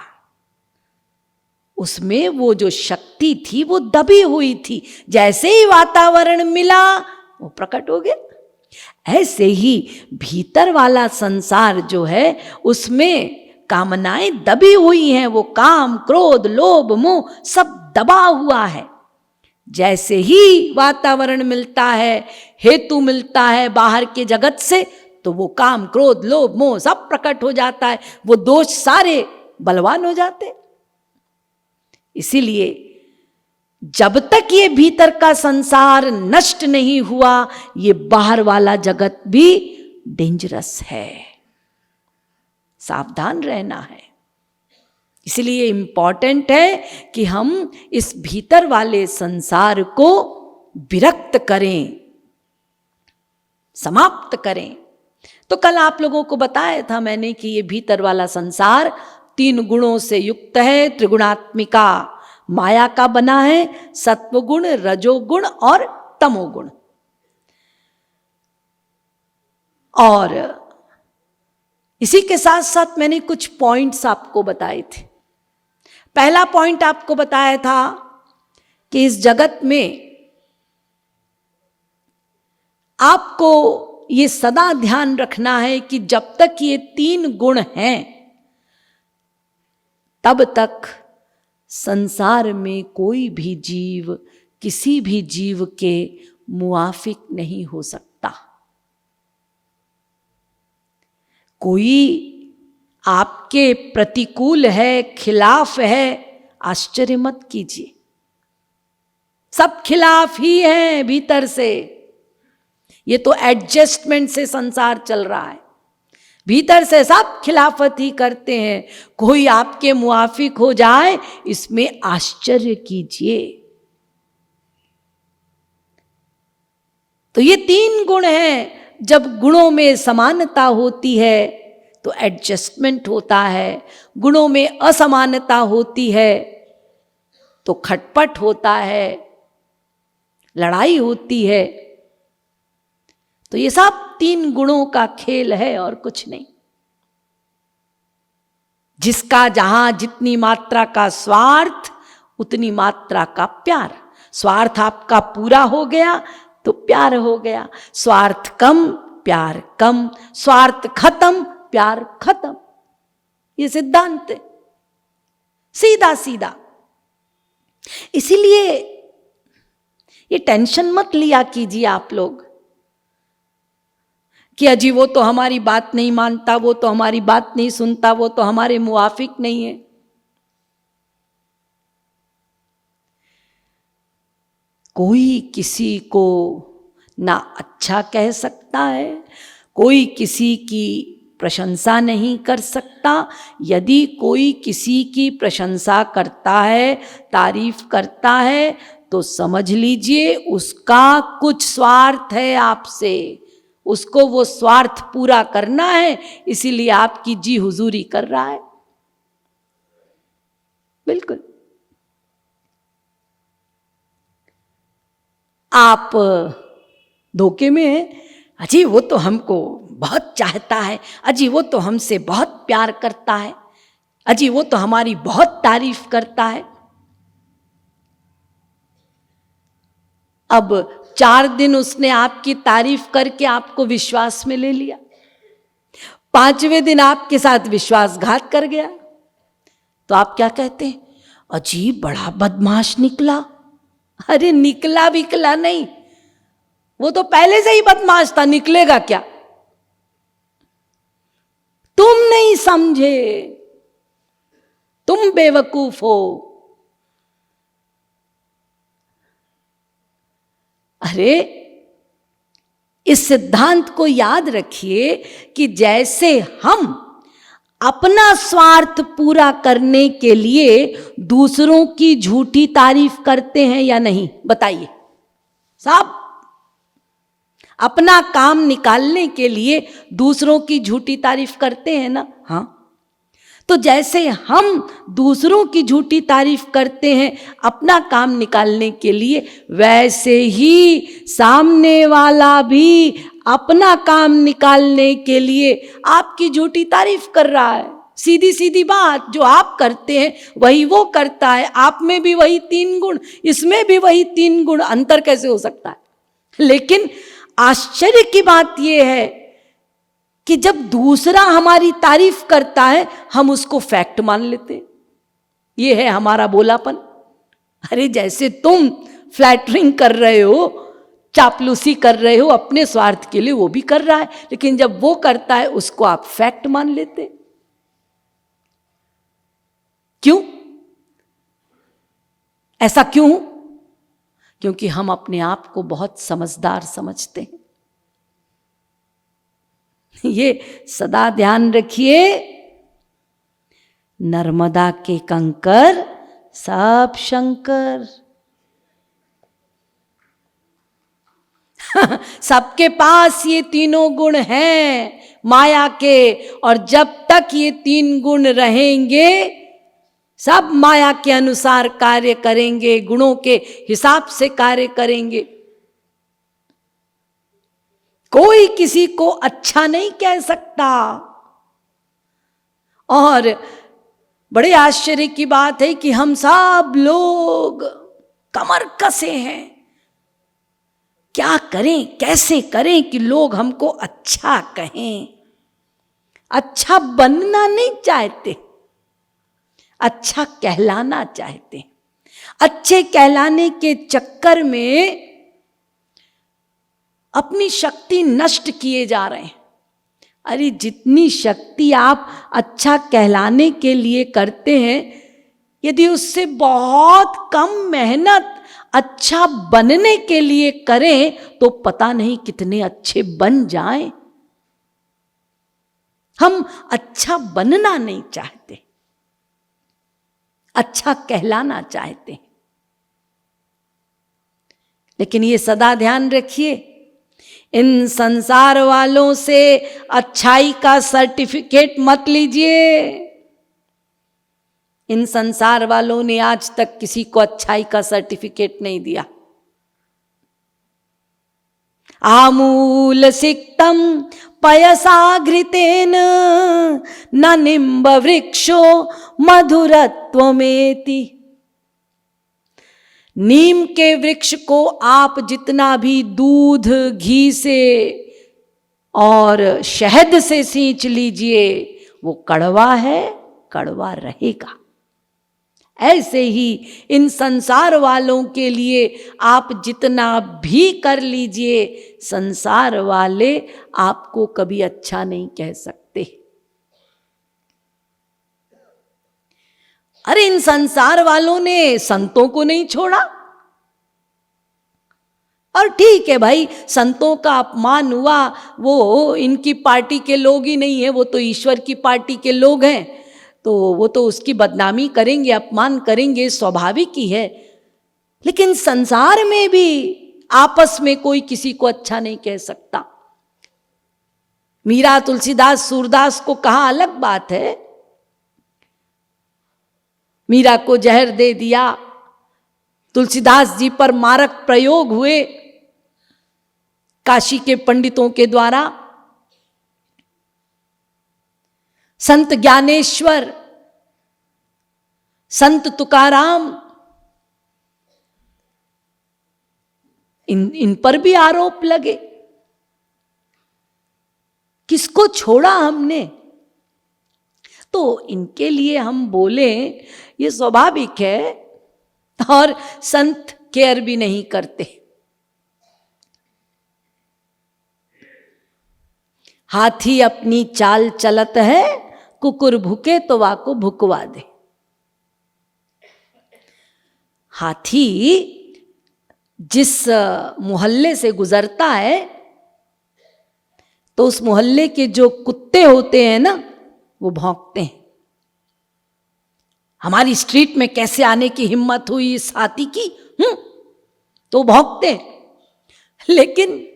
उसमें वो जो शक्ति थी वो दबी हुई थी। जैसे ही वातावरण मिला वो प्रकट हो गया। ऐसे ही भीतर वाला संसार जो है उसमें कामनाएं दबी हुई हैं, वो काम, क्रोध, लोभ, मोह सब दबा हुआ है। जैसे ही वातावरण मिलता है, हेतु मिलता है बाहर के जगत से, तो वो काम, क्रोध, लोभ, मोह सब प्रकट हो जाता है, वो दोष सारे बलवान हो जाते। इसीलिए जब तक ये भीतर का संसार नष्ट नहीं हुआ, ये बाहर वाला जगत भी डेंजरस है, सावधान रहना है। इसलिए इंपॉर्टेंट है कि हम इस भीतर वाले संसार को विरक्त करें, समाप्त करें। तो कल आप लोगों को बताया था मैंने कि ये भीतर वाला संसार 3 गुणों से युक्त है, त्रिगुणात्मिका माया का बना है, सत्वगुण, रजोगुण और तमोगुण। और इसी के साथ साथ मैंने कुछ पॉइंट्स आपको बताए थे। पहला पॉइंट आपको बताया था कि इस जगत में आपको ये सदा ध्यान रखना है कि जब तक ये 3 गुण हैं तब तक संसार में कोई भी जीव किसी भी जीव के मुआफिक नहीं हो सकता। कोई आपके प्रतिकूल है, खिलाफ है, आश्चर्य मत कीजिए। सब खिलाफ ही हैं भीतर से। ये तो एडजस्टमेंट से संसार चल रहा है, भीतर से सब खिलाफत ही करते हैं। कोई आपके मुआफिक हो जाए इसमें आश्चर्य कीजिए। तो ये 3 गुण हैं। जब गुणों में समानता होती है तो एडजस्टमेंट होता है, गुणों में असमानता होती है तो खटपट होता है, लड़ाई होती है। तो ये सब 3 गुणों का खेल है और कुछ नहीं। जिसका जहां जितनी मात्रा का स्वार्थ, उतनी मात्रा का प्यार। स्वार्थ आपका पूरा हो गया तो प्यार हो गया, स्वार्थ कम प्यार कम, स्वार्थ खत्म प्यार खत्म। ये सिद्धांत है। सीधा सीधा। इसीलिए ये टेंशन मत लिया कीजिए आप लोग कि अजी वो तो हमारी बात नहीं मानता, वो तो हमारी बात नहीं सुनता, वो तो हमारे मुआफिक नहीं है। कोई किसी को ना अच्छा कह सकता है, कोई किसी की प्रशंसा नहीं कर सकता। यदि कोई किसी की प्रशंसा करता है, तारीफ करता है, तो समझ लीजिए उसका कुछ स्वार्थ है आपसे, उसको वो स्वार्थ पूरा करना है, इसीलिए आपकी जी हुजूरी कर रहा है। बिल्कुल। आप धोखे में हैं, अजी वो तो हमको बहुत चाहता है, अजी वो तो हमसे बहुत प्यार करता है, अजी वो तो हमारी बहुत तारीफ करता है। अब 4 दिन उसने आपकी तारीफ करके आपको विश्वास में ले लिया, 5वें दिन आपके साथ विश्वासघात कर गया, तो आप क्या कहते हैं? अजी बड़ा बदमाश निकला। अरे निकला विकला नहीं, वो तो पहले से ही बदमाश था, निकलेगा क्या? तुम नहीं समझे, तुम बेवकूफ हो। अरे इस सिद्धांत को याद रखिए कि जैसे हम अपना स्वार्थ पूरा करने के लिए दूसरों की झूठी तारीफ करते हैं या नहीं, बताइए साहब? अपना काम निकालने के लिए दूसरों की झूठी तारीफ करते हैं ना? हाँ। तो जैसे हम दूसरों की झूठी तारीफ करते हैं अपना काम निकालने के लिए, वैसे ही सामने वाला भी अपना काम निकालने के लिए आपकी झूठी तारीफ कर रहा है। सीधी सीधी बात, जो आप करते हैं वही वो करता है, आप में भी वही 3 गुण, इसमें भी वही 3 गुण, अंतर कैसे हो सकता है? लेकिन आश्चर्य की बात यह है कि जब दूसरा हमारी तारीफ करता है हम उसको फैक्ट मान लेते। ये है हमारा बोलापन। अरे जैसे तुम फ्लैटरिंग कर रहे हो, चापलूसी कर रहे हो अपने स्वार्थ के लिए, वो भी कर रहा है, लेकिन जब वो करता है उसको आप फैक्ट मान लेते। क्यों? ऐसा क्यों? क्योंकि हम अपने आप को बहुत समझदार समझते हैं। ये सदा ध्यान रखिए, नर्मदा के कंकर सब शंकर। सबके पास ये तीनों गुण हैं माया के, और जब तक ये 3 गुण रहेंगे सब माया के अनुसार कार्य करेंगे, गुणों के हिसाब से कार्य करेंगे। कोई किसी को अच्छा नहीं कह सकता। और बड़े आश्चर्य की बात है कि हम सब लोग कमर कसे हैं, क्या करें, कैसे करें कि लोग हमको अच्छा कहें। अच्छा बनना नहीं चाहते, अच्छा कहलाना चाहते। अच्छे कहलाने के चक्कर में अपनी शक्ति नष्ट किए जा रहे हैं। अरे जितनी शक्ति आप अच्छा कहलाने के लिए करते हैं, यदि उससे बहुत कम मेहनत अच्छा बनने के लिए करें तो पता नहीं कितने अच्छे बन जाएं। हम अच्छा बनना नहीं चाहते, अच्छा कहलाना चाहते हैं। लेकिन ये सदा ध्यान रखिए, इन संसार वालों से अच्छाई का सर्टिफिकेट मत लीजिए। इन संसार वालों ने आज तक किसी को अच्छाई का सर्टिफिकेट नहीं दिया। आमूल सिक्तम पयसा घृतेन न निम्ब वृक्षो मधुरत्वमेति। नीम के वृक्ष को आप जितना भी दूध, घी से और शहद से सींच लीजिए, वो कड़वा है, कड़वा रहेगा। ऐसे ही इन संसार वालों के लिए आप जितना भी कर लीजिए, संसार वाले आपको कभी अच्छा नहीं कह सकते। अरे इन संसार वालों ने संतों को नहीं छोड़ा। और ठीक है भाई, संतों का अपमान हुआ, वो इनकी पार्टी के लोग ही नहीं है, वो तो ईश्वर की पार्टी के लोग हैं, तो वो तो उसकी बदनामी करेंगे, अपमान करेंगे, स्वाभाविक ही है। लेकिन संसार में भी आपस में कोई किसी को अच्छा नहीं कह सकता। मीरा, तुलसीदास, सूरदास को कहा अलग बात है, मीरा को जहर दे दिया, तुलसीदास जी पर मारक प्रयोग हुए काशी के पंडितों के द्वारा। संत ज्ञानेश्वर, संत तुकाराम, इन पर भी आरोप लगे। किसको छोड़ा हमने? तो इनके लिए हम बोले ये स्वाभाविक है, और संत केयर भी नहीं करते। हाथी अपनी चाल चलत है, कुकुर भूखे तो वाको भुकवा दे। हाथी जिस मोहल्ले से गुजरता है, तो उस मोहल्ले के जो कुत्ते होते हैं ना, वो भौंकते हैं। हमारी स्ट्रीट में कैसे आने की हिम्मत हुई इस हाथी की, तो भौंकते। लेकिन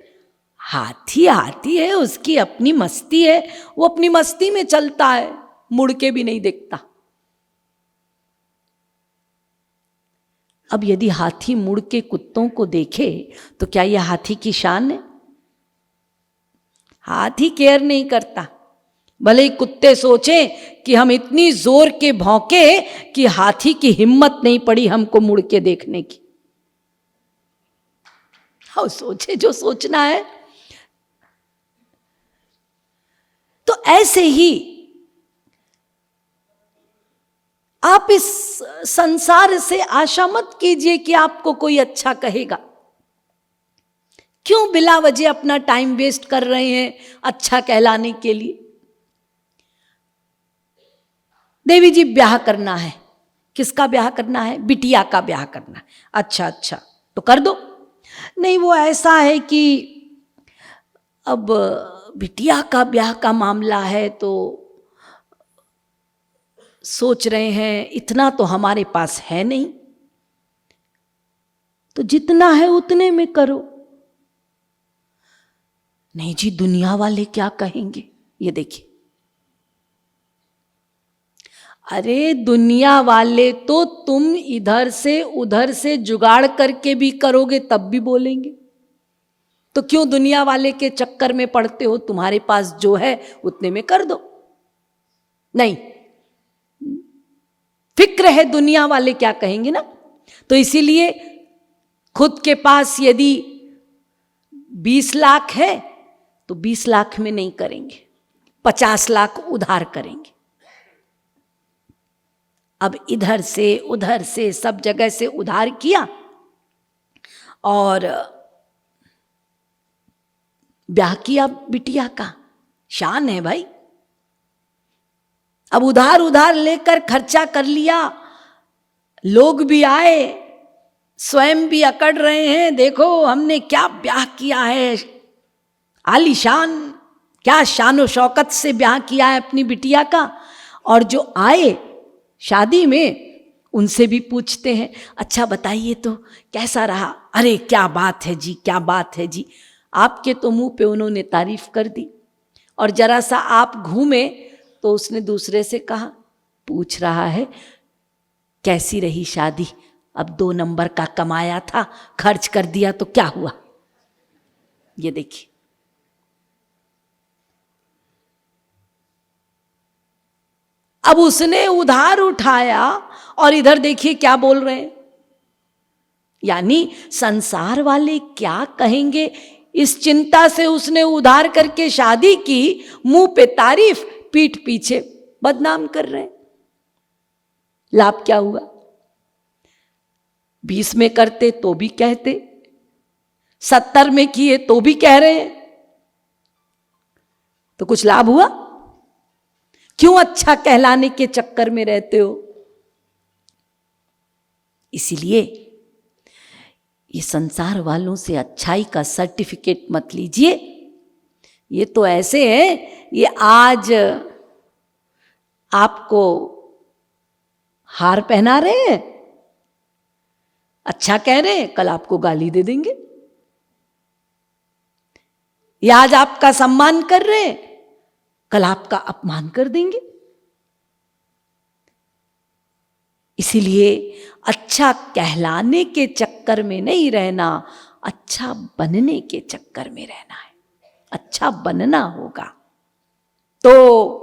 हाथी हाथी है, उसकी अपनी मस्ती है, वो अपनी मस्ती में चलता है, मुड़ के भी नहीं देखता। अब यदि हाथी मुड़ के कुत्तों को देखे तो क्या यह हाथी की शान है? हाथी केयर नहीं करता। भले ही कुत्ते सोचें कि हम इतनी जोर के भौंके कि हाथी की हिम्मत नहीं पड़ी हमको मुड़ के देखने की। हाँ, सोचे जो सोचना है। तो ऐसे ही आप इस संसार से आशा मत कीजिए कि आपको कोई अच्छा कहेगा। क्यों बिला वजह अपना टाइम वेस्ट कर रहे हैं अच्छा कहलाने के लिए? देवी जी, ब्याह करना है। किसका ब्याह करना है? बिटिया का ब्याह करना है। अच्छा अच्छा, तो कर दो। नहीं, वो ऐसा है कि अब बिटिया का ब्याह का मामला है, तो सोच रहे हैं इतना तो हमारे पास है नहीं, तो जितना है उतने में करो। नहीं जी, दुनिया वाले क्या कहेंगे? ये देखिए, अरे दुनिया वाले तो तुम इधर से उधर से जुगाड़ करके भी करोगे तब भी बोलेंगे। तो क्यों दुनिया वाले के चक्कर में पड़ते हो? तुम्हारे पास जो है उतने में कर दो। नहीं, फिक्र है दुनिया वाले क्या कहेंगे ना, तो इसीलिए खुद के पास यदि 20 लाख है तो 20 लाख में नहीं करेंगे, 50 लाख उधार करेंगे। अब इधर से उधर से सब जगह से उधार किया और ब्याह किया बिटिया का। शान है भाई। अब उधार उधार लेकर खर्चा कर लिया, लोग भी आए, स्वयं भी अकड़ रहे हैं, देखो हमने क्या ब्याह किया है, आलीशान, क्या शानो शौकत से ब्याह किया है अपनी बिटिया का। और जो आए शादी में उनसे भी पूछते हैं, अच्छा बताइए तो कैसा रहा? अरे क्या बात है जी, क्या बात है जी। आपके तो मुंह पे उन्होंने तारीफ कर दी, और जरा सा आप घूमे तो उसने दूसरे से कहा, पूछ रहा है कैसी रही शादी? अब 2 नंबर का कमाया था, खर्च कर दिया तो क्या हुआ? ये देखिए, अब उसने उधार उठाया और इधर देखिए क्या बोल रहे हैं। यानी संसार वाले क्या कहेंगे, इस चिंता से उसने उधार करके शादी की, मुंह पे तारीफ, पीठ पीछे बदनाम कर रहे हैं। लाभ क्या हुआ? 20 में करते तो भी कहते, 70 में किए तो भी कह रहे हैं, तो कुछ लाभ हुआ? क्यों अच्छा कहलाने के चक्कर में रहते हो? इसीलिए ये संसार वालों से अच्छाई का सर्टिफिकेट मत लीजिए। ये तो ऐसे है, ये आज आपको हार पहना रहे हैं, अच्छा कह रहे हैं, कल आपको गाली दे देंगे। ये आज आपका सम्मान कर रहे हैं, कल आपका अपमान कर देंगे। इसीलिए अच्छा कहलाने के चक्कर में नहीं रहना, अच्छा बनने के चक्कर में रहना है। अच्छा बनना होगा। तो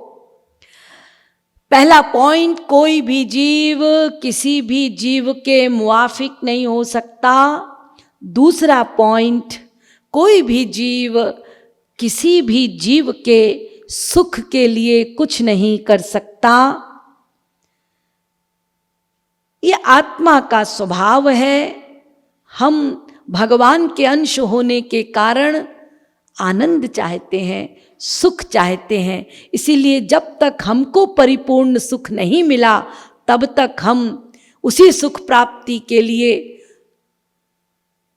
पहला पॉइंट, कोई भी जीव किसी भी जीव के मुआफिक नहीं हो सकता। दूसरा पॉइंट, कोई भी जीव किसी भी जीव के सुख के लिए कुछ नहीं कर सकता। ये आत्मा का स्वभाव है। हम भगवान के अंश होने के कारण आनंद चाहते हैं, सुख चाहते हैं। इसीलिए जब तक हमको परिपूर्ण सुख नहीं मिला, तब तक हम उसी सुख प्राप्ति के लिए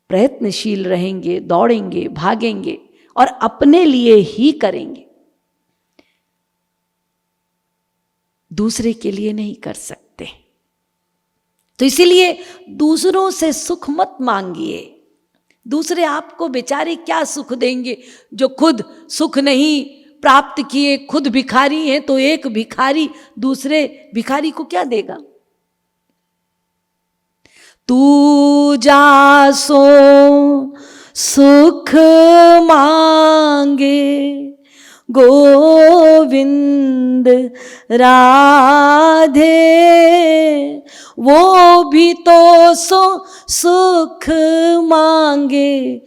प्रयत्नशील रहेंगे, दौड़ेंगे, भागेंगे और अपने लिए ही करेंगे, दूसरे के लिए नहीं कर सकते। तो इसीलिए दूसरों से सुख मत मांगिए। दूसरे आपको बेचारे क्या सुख देंगे? जो खुद सुख नहीं प्राप्त किए, खुद भिखारी हैं, तो एक भिखारी दूसरे भिखारी को क्या देगा? तू जासो सुख मांगे गोविंद राधे, वो भी तो सुख मांगे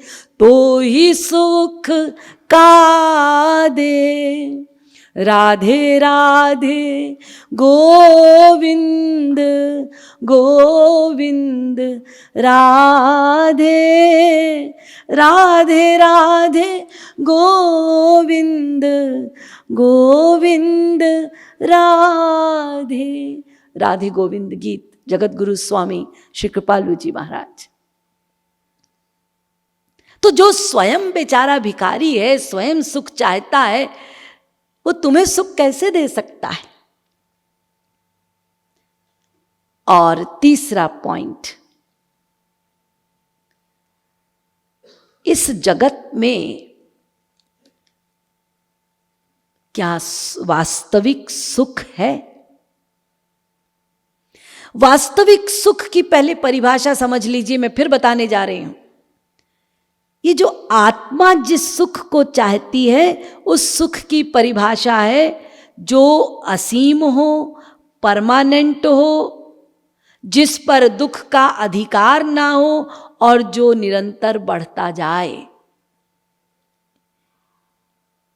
तो ही सुख का दे। राधे राधे गोविंद गोविंद राधे, राधे राधे गोविंद गोविंद राधे। राधे गोविंद गीत जगत गुरु स्वामी श्री कृपालु जी महाराज। तो जो स्वयं बेचारा भिखारी है, स्वयं सुख चाहता है, वो तुम्हें सुख कैसे दे सकता है? और तीसरा पॉइंट, इस जगत में क्या वास्तविक सुख है? वास्तविक सुख की पहले परिभाषा समझ लीजिए, मैं फिर बताने जा रही हूं। ये जो आत्मा जिस सुख को चाहती है, उस सुख की परिभाषा है जो असीम हो, परमानेंट हो, जिस पर दुख का अधिकार ना हो और जो निरंतर बढ़ता जाए।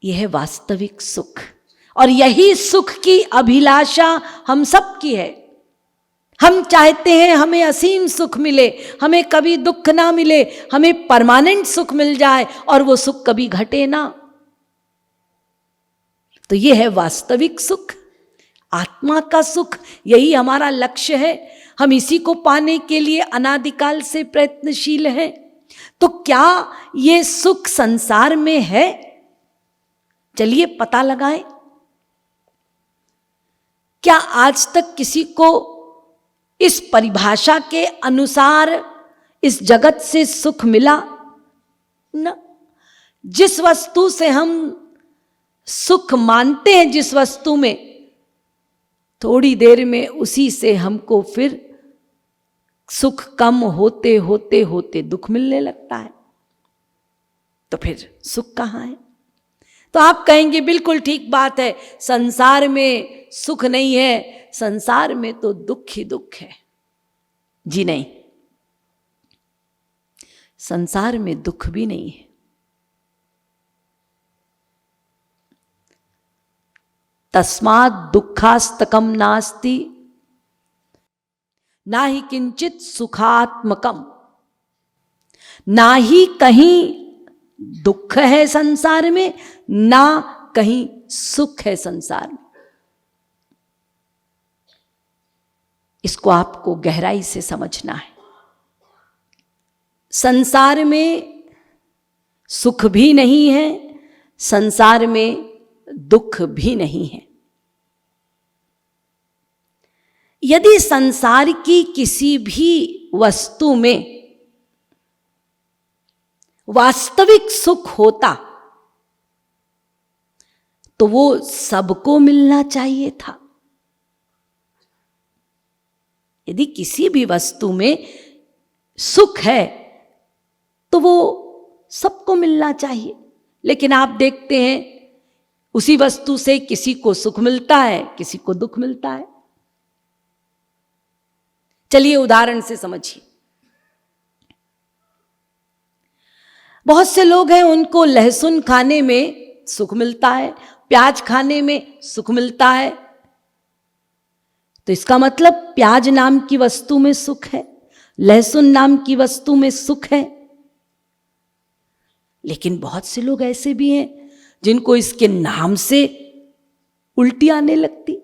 यह है वास्तविक सुख। और यही सुख की अभिलाषा हम सब की है। हम चाहते हैं हमें असीम सुख मिले, हमें कभी दुख ना मिले, हमें परमानेंट सुख मिल जाए और वो सुख कभी घटे ना। तो ये है वास्तविक सुख, आत्मा का सुख। यही हमारा लक्ष्य है। हम इसी को पाने के लिए अनादिकाल से प्रयत्नशील हैं। तो क्या ये सुख संसार में है? चलिए पता लगाएं। क्या आज तक किसी को इस परिभाषा के अनुसार इस जगत से सुख मिला? न। जिस वस्तु से हम सुख मानते हैं, जिस वस्तु में, थोड़ी देर में उसी से हमको फिर सुख कम होते होते होते दुख मिलने लगता है। तो फिर सुख कहाँ है? तो आप कहेंगे बिल्कुल ठीक बात है, संसार में सुख नहीं है, संसार में तो दुख ही दुख है। जी नहीं, संसार में दुख भी नहीं है। तस्मात् दुखास्तकम नास्ति ना ही किंचित सुखात्मकम, ना ही कहीं दुख है संसार में, ना कहीं सुख है संसार में। इसको आपको गहराई से समझना है। संसार में सुख भी नहीं है, संसार में दुख भी नहीं है। यदि संसार की किसी भी वस्तु में वास्तविक सुख होता तो वो सबको मिलना चाहिए था। यदि किसी भी वस्तु में सुख है तो वो सबको मिलना चाहिए, लेकिन आप देखते हैं उसी वस्तु से किसी को सुख मिलता है, किसी को दुख मिलता है। चलिए उदाहरण से समझिए। बहुत से लोग हैं, उनको लहसुन खाने में सुख मिलता है, प्याज खाने में सुख मिलता है, तो इसका मतलब प्याज नाम की वस्तु में सुख है, लहसुन नाम की वस्तु में सुख है। लेकिन बहुत से लोग ऐसे भी हैं जिनको इसके नाम से उल्टी आने लगती।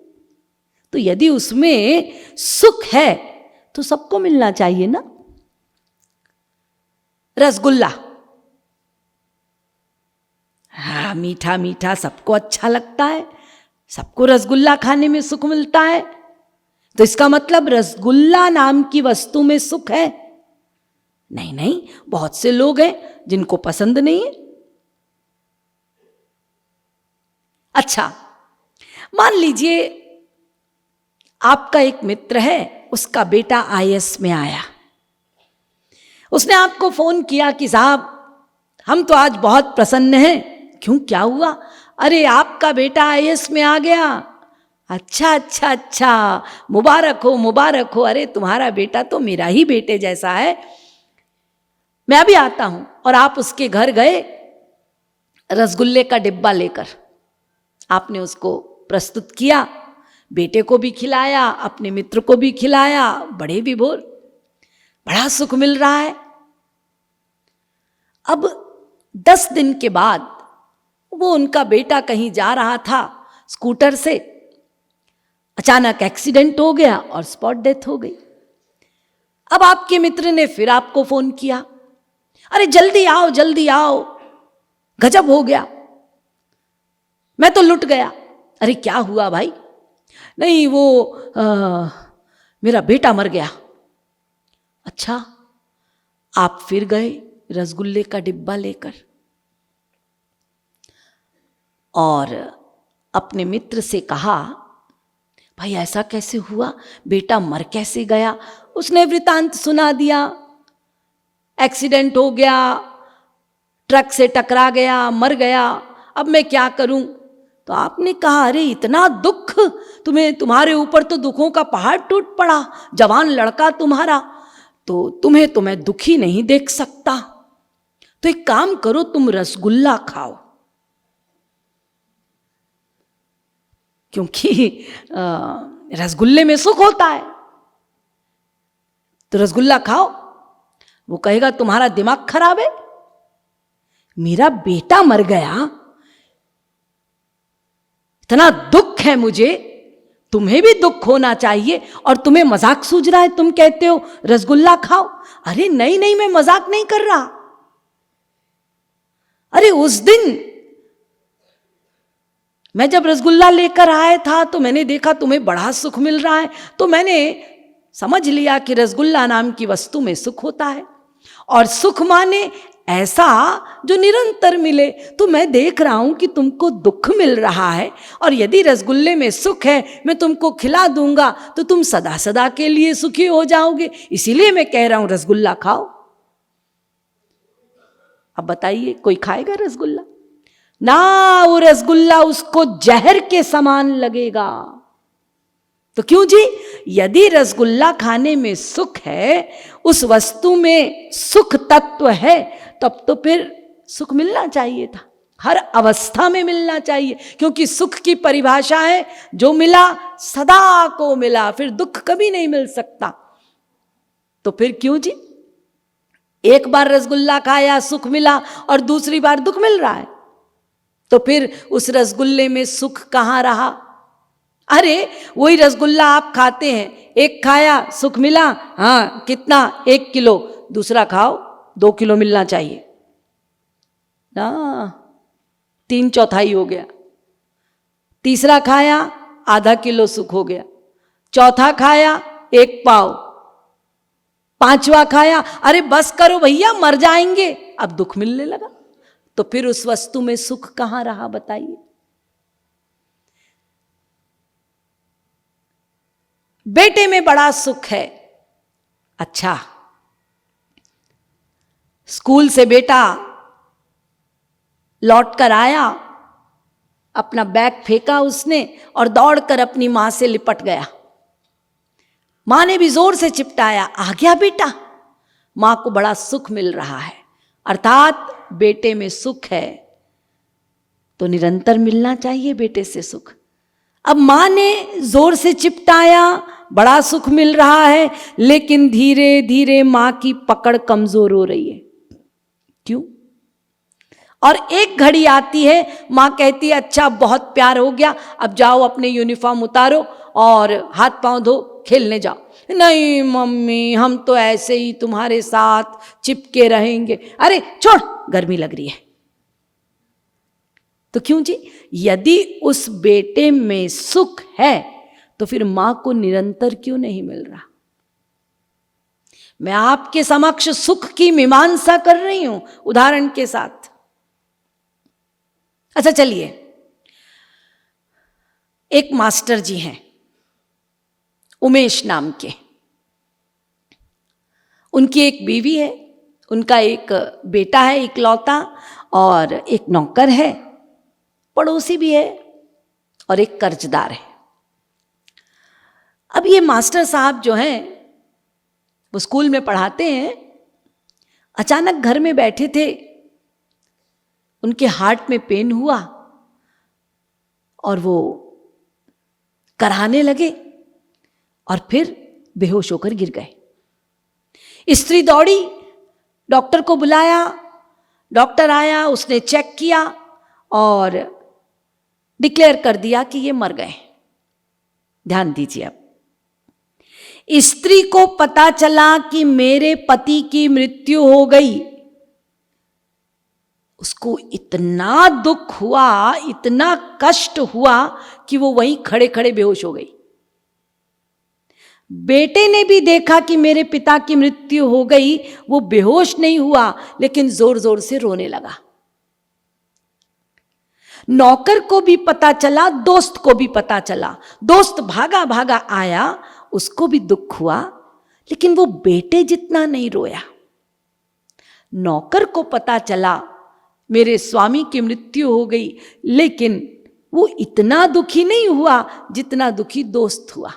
तो यदि उसमें सुख है तो सबको मिलना चाहिए ना। रसगुल्ला, हाँ, मीठा मीठा सबको अच्छा लगता है, सबको रसगुल्ला खाने में सुख मिलता है, तो इसका मतलब रसगुल्ला नाम की वस्तु में सुख है? नहीं नहीं, बहुत से लोग हैं जिनको पसंद नहीं है। अच्छा, मान लीजिए आपका एक मित्र है, उसका बेटा IAS में आया, उसने आपको फोन किया कि साहब हम तो आज बहुत प्रसन्न हैं। क्यों, क्या हुआ? अरे आपका बेटा IAS में आ गया। अच्छा अच्छा अच्छा, मुबारक हो मुबारक हो। अरे तुम्हारा बेटा तो मेरा ही बेटे जैसा है, मैं अभी आता हूं। और आप उसके घर गए रसगुल्ले का डिब्बा लेकर, आपने उसको प्रस्तुत किया, बेटे को भी खिलाया, अपने मित्र को भी खिलाया, बड़े विभोर, बड़ा सुख मिल रहा है। अब 10 दिन के बाद वो उनका बेटा कहीं जा रहा था स्कूटर से, अचानक एक्सीडेंट हो गया और स्पॉट डेथ हो गई। अब आपके मित्र ने फिर आपको फोन किया, अरे जल्दी आओ जल्दी आओ, गजब हो गया, मैं तो लुट गया। अरे क्या हुआ भाई? नहीं वो मेरा बेटा मर गया। अच्छा, आप फिर गए रसगुल्ले का डिब्बा लेकर और अपने मित्र से कहा, भाई ऐसा कैसे हुआ, बेटा मर कैसे गया? उसने वृतांत सुना दिया, एक्सीडेंट हो गया, ट्रक से टकरा गया, मर गया, अब मैं क्या करूं? तो आपने कहा, अरे इतना दुख तुम्हें, तुम्हारे ऊपर तो दुखों का पहाड़ टूट पड़ा, जवान लड़का तुम्हारा, तो तुम्हें तो मैं दुखी नहीं देख सकता, तो एक काम करो, तुम रसगुल्ला खाओ, क्योंकि रसगुल्ले में सुख होता है, तो रसगुल्ला खाओ। वो कहेगा तुम्हारा दिमाग खराब है, मेरा बेटा मर गया, इतना दुख है मुझे, तुम्हें भी दुख होना चाहिए, और तुम्हें मजाक सूझ रहा है, तुम कहते हो रसगुल्ला खाओ। अरे नहीं नहीं, मैं मजाक नहीं कर रहा। अरे उस दिन मैं जब रसगुल्ला लेकर आया था तो मैंने देखा तुम्हें बड़ा सुख मिल रहा है, तो मैंने समझ लिया कि रसगुल्ला नाम की वस्तु में सुख होता है, और सुख माने ऐसा जो निरंतर मिले। तो मैं देख रहा हूं कि तुमको दुख मिल रहा है, और यदि रसगुल्ले में सुख है, मैं तुमको खिला दूंगा तो तुम सदा सदा के लिए सुखी हो जाओगे, इसीलिए मैं कह रहा हूं रसगुल्ला खाओ। अब बताइए, कोई खाएगा रसगुल्ला? ना, वो रसगुल्ला उसको जहर के समान लगेगा। तो क्यों जी? यदि रसगुल्ला खाने में सुख है, उस वस्तु में सुख तत्व है, तब तो फिर सुख मिलना चाहिए था, हर अवस्था में मिलना चाहिए, क्योंकि सुख की परिभाषा है जो मिला सदा को मिला, फिर दुख कभी नहीं मिल सकता। तो फिर क्यों जी? एक बार रसगुल्ला खाया सुख मिला और दूसरी बार दुख मिल रहा है, तो फिर उस रसगुल्ले में सुख कहाँ रहा? अरे वही रसगुल्ला आप खाते हैं, एक खाया सुख मिला, हाँ कितना, 1 किलो, दूसरा खाओ 2 किलो मिलना चाहिए ना, 3/4 हो गया। तीसरा खाया आधा किलो सुख हो गया, चौथा खाया 1 पाव, 5वां खाया अरे बस करो भैया मर जाएंगे, अब दुख मिलने लगा। तो फिर उस वस्तु में सुख कहां रहा बताइए? बेटे में बड़ा सुख है। अच्छा, स्कूल से बेटा लौट कर आया, अपना बैग फेंका उसने और दौड़कर अपनी मां से लिपट गया। मां ने भी जोर से चिपटाया, आ गया बेटा। मां को बड़ा सुख मिल रहा है, अर्थात बेटे में सुख है तो निरंतर मिलना चाहिए बेटे से सुख। अब मां ने जोर से चिपटाया, बड़ा सुख मिल रहा है, लेकिन धीरे धीरे मां की पकड़ कमजोर हो रही है। क्यों? और एक घड़ी आती है, मां कहती है अच्छा बहुत प्यार हो गया, अब जाओ अपने यूनिफॉर्म उतारो और हाथ पांव धो खेलने जाओ। नहीं मम्मी, हम तो ऐसे ही तुम्हारे साथ चिपके रहेंगे। अरे छोड़, गर्मी लग रही है। तो क्यों जी? यदि उस बेटे में सुख है तो फिर मां को निरंतर क्यों नहीं मिल रहा? मैं आपके समक्ष सुख की मीमांसा कर रही हूं उदाहरण के साथ। अच्छा चलिए, एक मास्टर जी हैं उमेश नाम के, उनकी एक बीवी है, उनका एक बेटा है इकलौता, और एक नौकर है, पड़ोसी भी है, और एक कर्जदार है। अब ये मास्टर साहब जो हैं वो स्कूल में पढ़ाते हैं, अचानक घर में बैठे थे, उनके हार्ट में पेन हुआ और वो कराहने लगे और फिर बेहोश होकर गिर गए। स्त्री दौड़ी, डॉक्टर को बुलाया, डॉक्टर आया, उसने चेक किया और डिक्लेयर कर दिया कि ये मर गए। ध्यान दीजिए, अब स्त्री को पता चला कि मेरे पति की मृत्यु हो गई, उसको इतना दुख हुआ, इतना कष्ट हुआ कि वो वहीं खड़े खड़े बेहोश हो गई। बेटे ने भी देखा कि मेरे पिता की मृत्यु हो गई, वो बेहोश नहीं हुआ लेकिन जोर जोर से रोने लगा। नौकर को भी पता चला, दोस्त को भी पता चला, दोस्त भागा भागा आया, उसको भी दुख हुआ लेकिन वो बेटे जितना नहीं रोया। नौकर को पता चला मेरे स्वामी की मृत्यु हो गई, लेकिन वो इतना दुखी नहीं हुआ जितना दुखी दोस्त हुआ।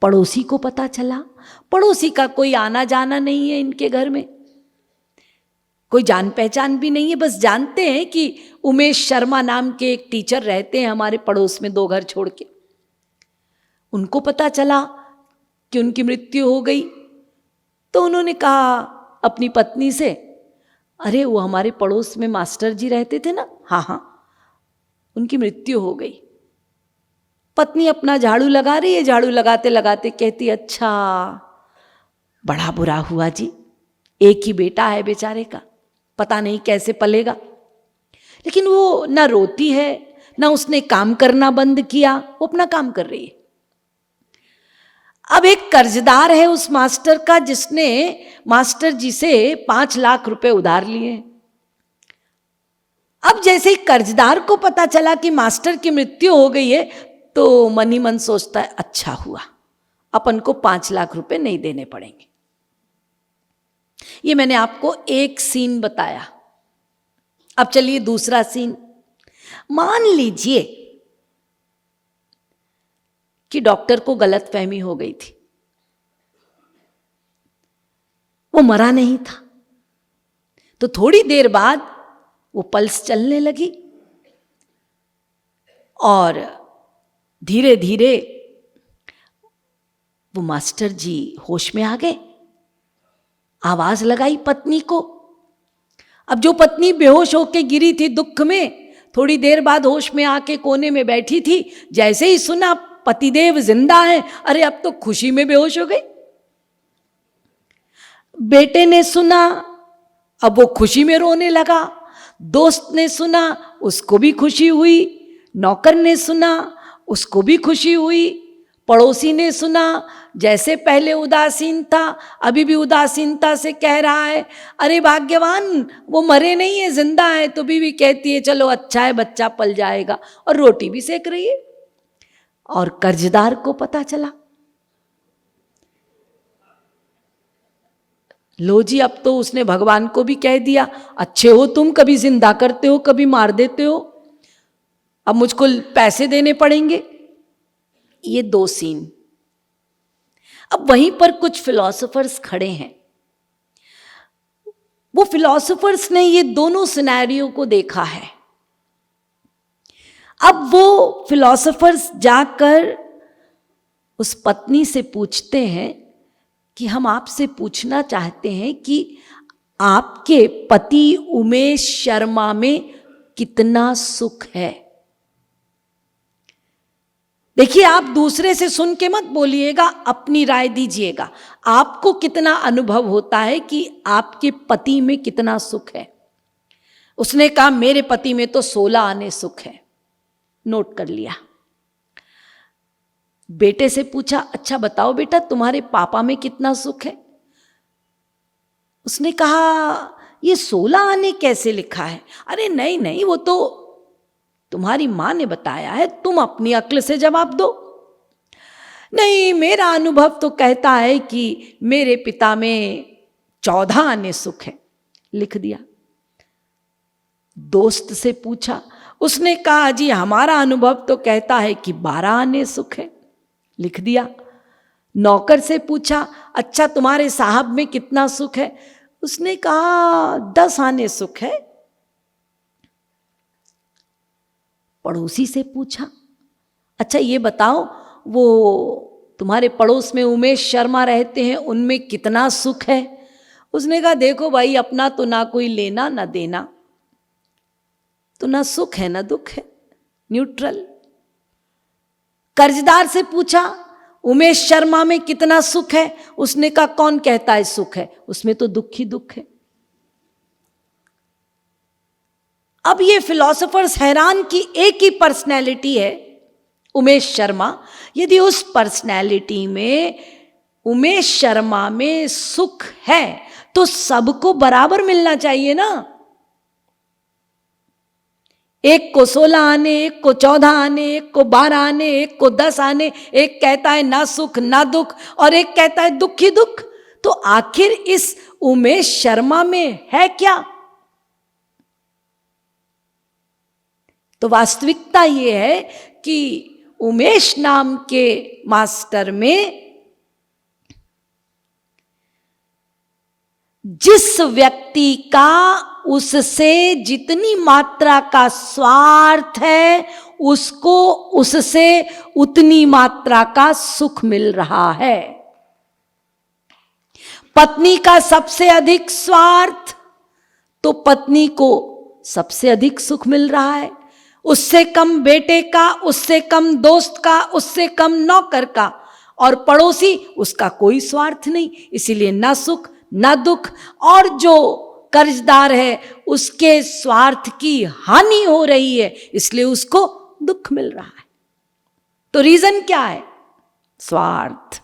पड़ोसी को पता चला, पड़ोसी का कोई आना जाना नहीं है इनके घर में, कोई जान पहचान भी नहीं है, बस जानते हैं कि उमेश शर्मा नाम के एक टीचर रहते हैं हमारे पड़ोस में 2 घर छोड़ के। उनको पता चला कि उनकी मृत्यु हो गई, तो उन्होंने कहा अपनी पत्नी से, अरे वो हमारे पड़ोस में मास्टर जी रहते थे ना, हाँ हाँ उनकी मृत्यु हो गई। पत्नी अपना झाड़ू लगा रही है, झाड़ू लगाते लगाते कहती, अच्छा बड़ा बुरा हुआ जी, एक ही बेटा है बेचारे का, पता नहीं कैसे पलेगा। लेकिन वो ना रोती है, ना उसने काम करना बंद किया, वो अपना काम कर रही है। अब एक कर्जदार है उस मास्टर का, जिसने मास्टर जी से 5 लाख रुपए उधार लिए। अब जैसे ही कर्जदार को पता चला कि मास्टर की मृत्यु हो गई है, तो मन ही मन सोचता है अच्छा हुआ, अपन को 5 लाख रुपए नहीं देने पड़ेंगे। ये मैंने आपको एक सीन बताया। अब चलिए दूसरा सीन। मान लीजिए कि डॉक्टर को गलतफहमी हो गई थी, वो मरा नहीं था, तो थोड़ी देर बाद वो पल्स चलने लगी और धीरे धीरे वो मास्टर जी होश में आ गए, आवाज लगाई पत्नी को। अब जो पत्नी बेहोश होके गिरी थी दुख में, थोड़ी देर बाद होश में आके कोने में बैठी थी, जैसे ही सुना पतिदेव जिंदा है, अरे अब तो खुशी में बेहोश हो गई। बेटे ने सुना, अब वो खुशी में रोने लगा। दोस्त ने सुना, उसको भी खुशी हुई। नौकर ने सुना, उसको भी खुशी हुई। पड़ोसी ने सुना, जैसे पहले उदासीन था अभी भी उदासीनता से कह रहा है, अरे भाग्यवान वो मरे नहीं है, जिंदा है। तो बीवी कहती है चलो अच्छा है, बच्चा पल जाएगा, और रोटी भी सेक रही है। और कर्जदार को पता चला, लो जी अब तो उसने भगवान को भी कह दिया, अच्छे हो तुम, कभी जिंदा करते हो कभी मार देते हो, अब मुझको पैसे देने पड़ेंगे। ये दो सीन। अब वहीं पर कुछ फिलोसोफर्स खड़े हैं। वो फिलोसोफर्स ने ये दोनों सिनेरियो को देखा है। अब वो फिलोसोफर्स जाकर उस पत्नी से पूछते हैं कि हम आपसे पूछना चाहते हैं कि आपके पति उमेश शर्मा में कितना सुख है। देखिए, आप दूसरे से सुन के मत बोलिएगा, अपनी राय दीजिएगा। आपको कितना अनुभव होता है कि आपके पति में कितना सुख है। उसने कहा मेरे पति में तो 16 आने सुख है। नोट कर लिया। बेटे से पूछा, अच्छा बताओ बेटा तुम्हारे पापा में कितना सुख है। उसने कहा ये 16 आने कैसे लिखा है। अरे नहीं नहीं, वो तो तुम्हारी मां ने बताया है, तुम अपनी अक्ल से जवाब दो। नहीं, मेरा अनुभव तो कहता है कि मेरे पिता में 14 आने सुख है। लिख दिया। दोस्त से पूछा, उसने कहा जी हमारा अनुभव तो कहता है कि 12 आने सुख है। लिख दिया। नौकर से पूछा, अच्छा तुम्हारे साहब में कितना सुख है। उसने कहा 10 आने सुख है। पड़ोसी से पूछा, अच्छा ये बताओ वो तुम्हारे पड़ोस में उमेश शर्मा रहते हैं, उनमें कितना सुख है। उसने कहा देखो भाई, अपना तो ना कोई लेना ना देना, तो ना सुख है ना दुख है, न्यूट्रल। कर्जदार से पूछा उमेश शर्मा में कितना सुख है। उसने कहा कौन कहता है सुख है, उसमें तो दुख ही दुख है। अब ये फिलोसोफर्स हैरान कि एक ही पर्सनैलिटी है उमेश शर्मा, यदि उस पर्सनैलिटी में उमेश शर्मा में सुख है तो सबको बराबर मिलना चाहिए ना। एक को 16 आने, एक को 14 आने, एक को 12 आने, एक को 10 आने, एक कहता है ना सुख ना दुख और एक कहता है दुख ही दुख। तो आखिर इस उमेश शर्मा में है क्या। तो वास्तविकता यह है कि उमेश नाम के मास्टर में जिस व्यक्ति का उससे जितनी मात्रा का स्वार्थ है, उसको उससे उतनी मात्रा का सुख मिल रहा है। पत्नी का सबसे अधिक स्वार्थ, तो पत्नी को सबसे अधिक सुख मिल रहा है। उससे कम बेटे का, उससे कम दोस्त का, उससे कम नौकर का, और पड़ोसी उसका कोई स्वार्थ नहीं, इसीलिए ना सुख ना दुख। और जो कर्जदार है उसके स्वार्थ की हानि हो रही है, इसलिए उसको दुख मिल रहा है। तो रीजन क्या है? स्वार्थ।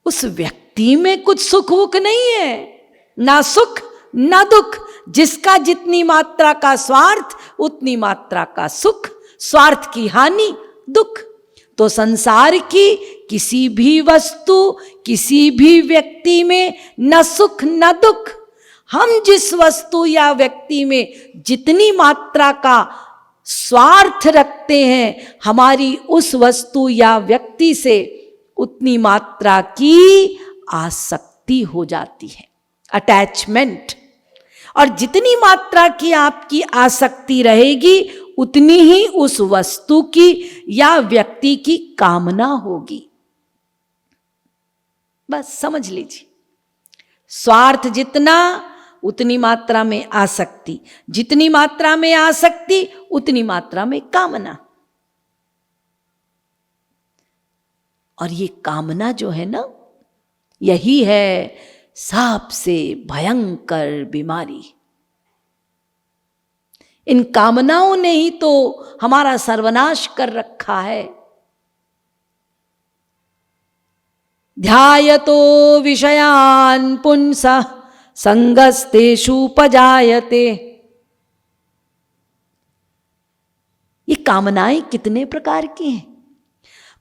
उस व्यक्ति में कुछ सुख वुख नहीं है, ना सुख ना दुख। जिसका जितनी मात्रा का स्वार्थ उतनी मात्रा का सुख, स्वार्थ की हानि दुख। तो संसार की किसी भी वस्तु, किसी भी व्यक्ति में न सुख न दुख। हम जिस वस्तु या व्यक्ति में जितनी मात्रा का स्वार्थ रखते हैं, हमारी उस वस्तु या व्यक्ति से उतनी मात्रा की आसक्ति हो जाती है, अटैचमेंट। और जितनी मात्रा की आपकी आसक्ति रहेगी उतनी ही उस वस्तु की या व्यक्ति की कामना होगी। बस समझ लीजिए, स्वार्थ जितना उतनी मात्रा में आसक्ति, जितनी मात्रा में आसक्ति उतनी मात्रा में कामना। और ये कामना जो है ना, यही है सबसे भयंकर बीमारी। इन कामनाओं ने ही तो हमारा सर्वनाश कर रखा है। ध्यायतो विषयान् पुंसः संगस्तेषुपजायते। ये कामनाएं कितने प्रकार की हैं?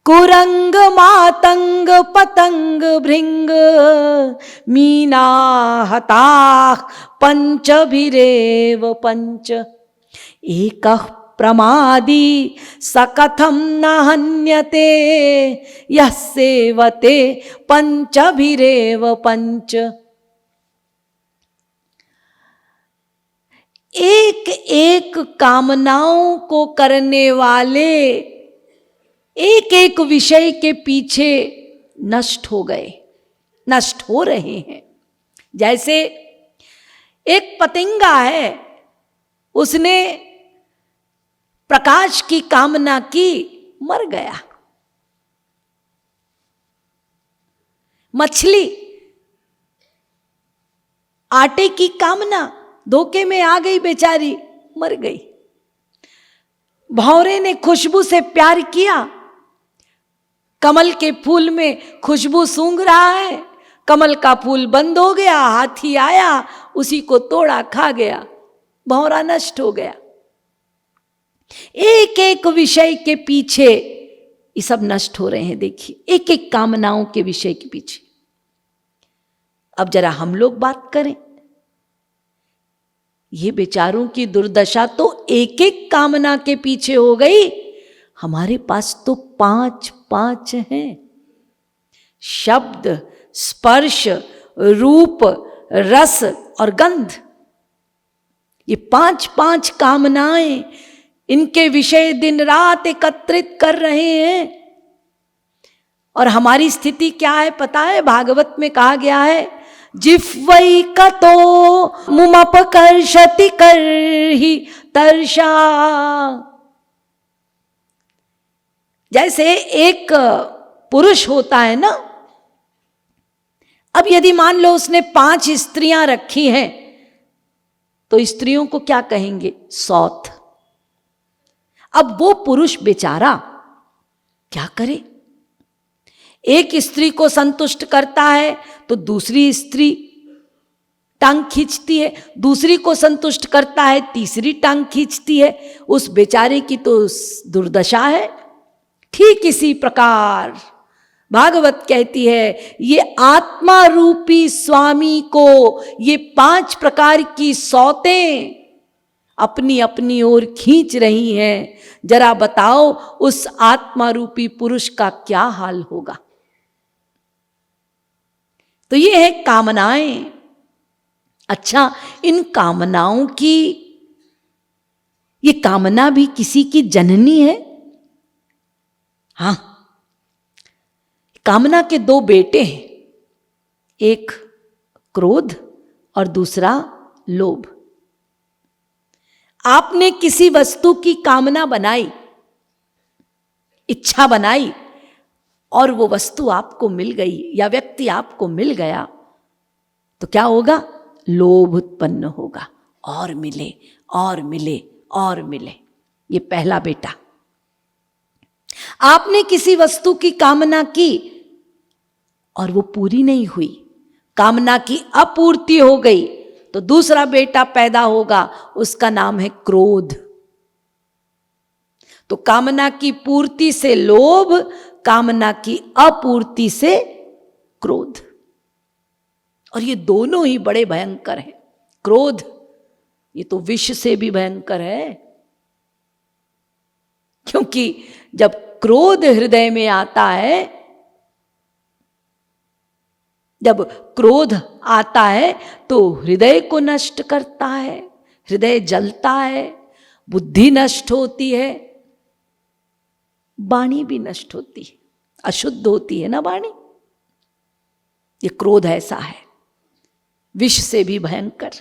कुरंग मातंग पतंग भृंग मीना हता पंचभिरेव पंच एकः प्रमादी सकथम न हन्यते यः सेवते पंचभिरेव पंच। एक एक कामनाओं को करने वाले एक एक विषय के पीछे नष्ट हो गए, नष्ट हो रहे हैं। जैसे एक पतंगा है, उसने प्रकाश की कामना की, मर गया। मछली आटे की कामना, धोखे में आ गई बेचारी, मर गई। भौरे ने खुशबू से प्यार किया, कमल के फूल में खुशबू सूंघ रहा है, कमल का फूल बंद हो गया, हाथी आया, उसी को तोड़ा, खा गया, भौरा नष्ट हो गया। एक एक विषय के पीछे ये सब नष्ट हो रहे हैं। देखिए, एक एक कामनाओं के विषय के पीछे। अब जरा हम लोग बात करें, ये बेचारों की दुर्दशा तो एक एक कामना के पीछे हो गई। हमारे पास तो 5 हैं। शब्द, स्पर्श, रूप, रस और गंध, ये 5 कामनाएं, इनके विषय दिन रात एकत्रित कर रहे हैं। और हमारी स्थिति क्या है पता है? भागवत में कहा गया है, जिह्वै कतो मुमपकर्षति करहि तर्षा। जैसे एक पुरुष होता है ना, अब यदि मान लो उसने 5 स्त्रियां रखी हैं, तो स्त्रियों को क्या कहेंगे? सौत। अब वो पुरुष बेचारा क्या करे? एक स्त्री को संतुष्ट करता है तो दूसरी स्त्री टांग खींचती है, दूसरी को संतुष्ट करता है, तीसरी टांग खींचती है। उस बेचारे की तो दुर्दशा है। ठीक इसी प्रकार भागवत कहती है, ये आत्मा रूपी स्वामी को ये 5 प्रकार की सौतें अपनी अपनी ओर खींच रही हैं। जरा बताओ उस आत्मा रूपी पुरुष का क्या हाल होगा? तो ये है कामनाएं। अच्छा, इन कामनाओं की, ये कामना भी किसी की जननी है। हाँ, कामना के 2 बेटे हैं, एक क्रोध और दूसरा लोभ। आपने किसी वस्तु की कामना बनाई, इच्छा बनाई, और वो वस्तु आपको मिल गई या व्यक्ति आपको मिल गया, तो क्या होगा? लोभ उत्पन्न होगा, और मिले और मिले और मिले। ये पहला बेटा। आपने किसी वस्तु की कामना की और वो पूरी नहीं हुई, कामना की अपूर्ति हो गई, तो दूसरा बेटा पैदा होगा, उसका नाम है क्रोध। तो कामना की पूर्ति से लोभ, कामना की अपूर्ति से क्रोध। और ये दोनों ही बड़े भयंकर हैं। क्रोध ये तो विष से भी भयंकर है, क्योंकि जब क्रोध हृदय में आता है, जब क्रोध आता है तो हृदय को नष्ट करता है, हृदय जलता है, बुद्धि नष्ट होती है, वाणी भी नष्ट होती है, अशुद्ध होती है ना वाणी। ये क्रोध ऐसा है, विष से भी भयंकर।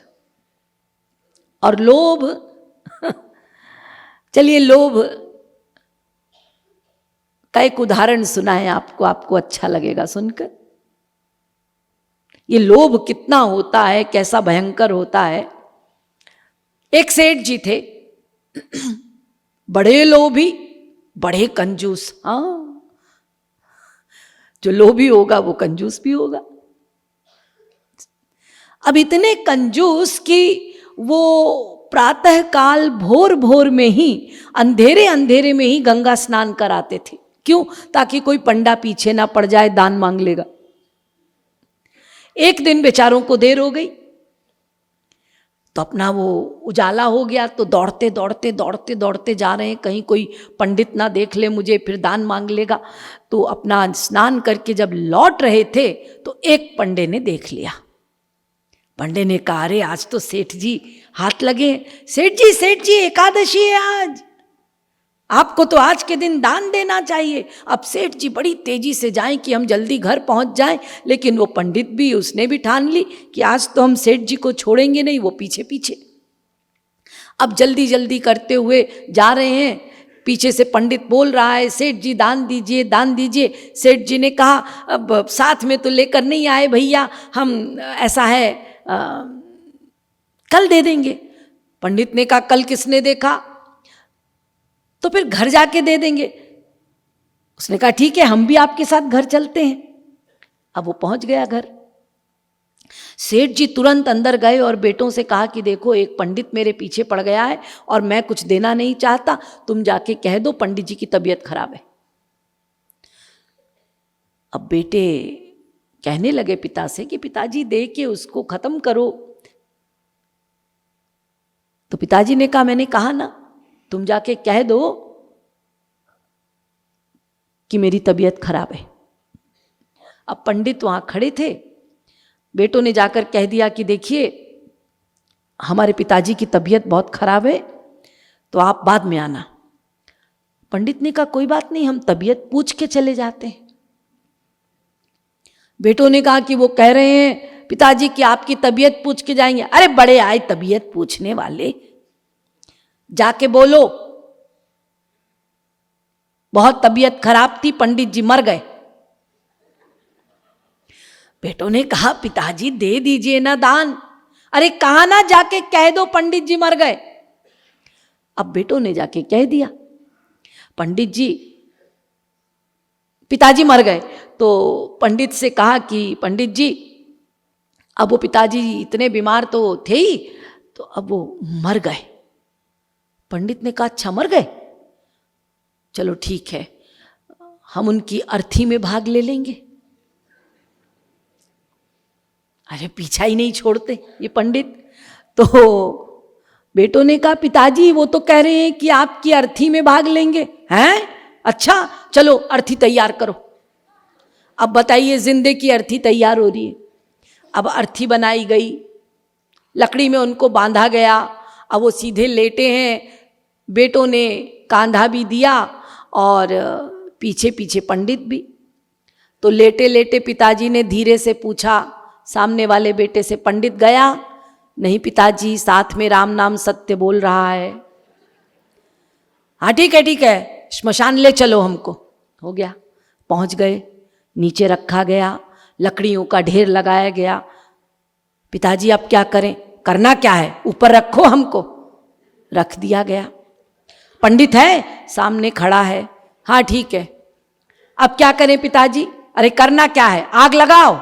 और लोभ चलिए लोभ का एक उदाहरण सुनाएं आपको, आपको अच्छा लगेगा सुनकर। ये लोभ कितना होता है, कैसा भयंकर होता है। एक सेठ जी थे, बड़े लोभी, बड़े कंजूस। हाँ, जो लोभी होगा वो कंजूस भी होगा। अब इतने कंजूस कि वो प्रातः काल भोर भोर में ही, अंधेरे अंधेरे में ही गंगा स्नान कराते थे। क्यों? ताकि कोई पंडा पीछे ना पड़ जाए, दान मांग लेगा। एक दिन बेचारों को देर हो गई तो अपना वो उजाला हो गया, तो दौड़ते दौड़ते दौड़ते दौड़ते जा रहे हैं, कहीं कोई पंडित ना देख ले मुझे, फिर दान मांग लेगा। तो अपना स्नान करके जब लौट रहे थे तो एक पंडे ने देख लिया। पंडे ने कहा, अरे आज तो सेठ जी हाथ लगे। सेठ जी एकादशी है आज, आपको तो आज के दिन दान देना चाहिए। अब सेठ जी बड़ी तेजी से जाएं कि हम जल्दी घर पहुंच जाएं, लेकिन वो पंडित भी, उसने भी ठान ली कि आज तो हम सेठ जी को छोड़ेंगे नहीं, वो पीछे पीछे। अब जल्दी जल्दी करते हुए जा रहे हैं, पीछे से पंडित बोल रहा है, सेठ जी दान दीजिए दान दीजिए। सेठ जी ने कहा, अब साथ में तो लेकर नहीं आए भैया, हम ऐसा है कल दे देंगे। पंडित ने कहा, कल किसने देखा, तो फिर घर जाके दे देंगे। उसने कहा, ठीक है, हम भी आपके साथ घर चलते हैं। अब वो पहुंच गया घर। सेठ जी तुरंत अंदर गए और बेटों से कहा कि देखो, एक पंडित मेरे पीछे पड़ गया है और मैं कुछ देना नहीं चाहता, तुम जाके कह दो पंडित जी की तबीयत खराब है। अब बेटे कहने लगे पिता से कि पिताजी दे के उसको खत्म करो। तो पिताजी ने कहा, मैंने कहा ना, तुम जाके कह दो कि मेरी तबीयत खराब है। अब पंडित वहां खड़े थे, बेटों ने जाकर कह दिया कि देखिए हमारे पिताजी की तबीयत बहुत खराब है, तो आप बाद में आना। पंडित ने कहा, कोई बात नहीं, हम तबीयत पूछ के चले जाते हैं। बेटों ने कहा कि वो कह रहे हैं पिताजी कि आपकी तबीयत पूछ के जाएंगे। अरे बड़े आए तबीयत पूछने वाले, जाके बोलो बहुत तबीयत खराब थी, पंडित जी मर गए। बेटों ने कहा, पिताजी दे दीजिए ना दान। अरे कहा ना, जाके कह दो पंडित जी मर गए। अब बेटों ने जाके कह दिया, पंडित जी, पिताजी मर गए। तो पंडित से कहा कि पंडित जी, अब वो पिताजी इतने बीमार तो थे ही, तो अब वो मर गए। पंडित ने कहा, अच्छा मर गए, चलो ठीक है, हम उनकी अर्थी में भाग ले लेंगे। अरे पीछा ही नहीं छोड़ते ये पंडित। तो बेटों ने कहा, पिताजी वो तो कह रहे हैं कि आपकी अर्थी में भाग लेंगे। हैं? अच्छा चलो अर्थी तैयार करो। अब बताइए, जिंदे की अर्थी तैयार हो रही है। अब अर्थी बनाई गई, लकड़ी में उनको बांधा गया। अब वो सीधे लेटे हैं, बेटों ने कांधा भी दिया और पीछे पीछे पंडित भी। तो लेटे लेटे पिताजी ने धीरे से पूछा सामने वाले बेटे से, पंडित गया? नहीं पिताजी, साथ में राम नाम सत्य बोल रहा है। हाँ ठीक है, श्मशान ले चलो हमको। हो गया, पहुंच गए, नीचे रखा गया, लकड़ियों का ढेर लगाया गया। पिताजी अब क्या करें, करना क्या है, ऊपर रखो हमको। रख दिया गया। पंडित है सामने खड़ा है, हाँ ठीक है, अब क्या करें पिताजी? अरे करना क्या है, आग लगाओ।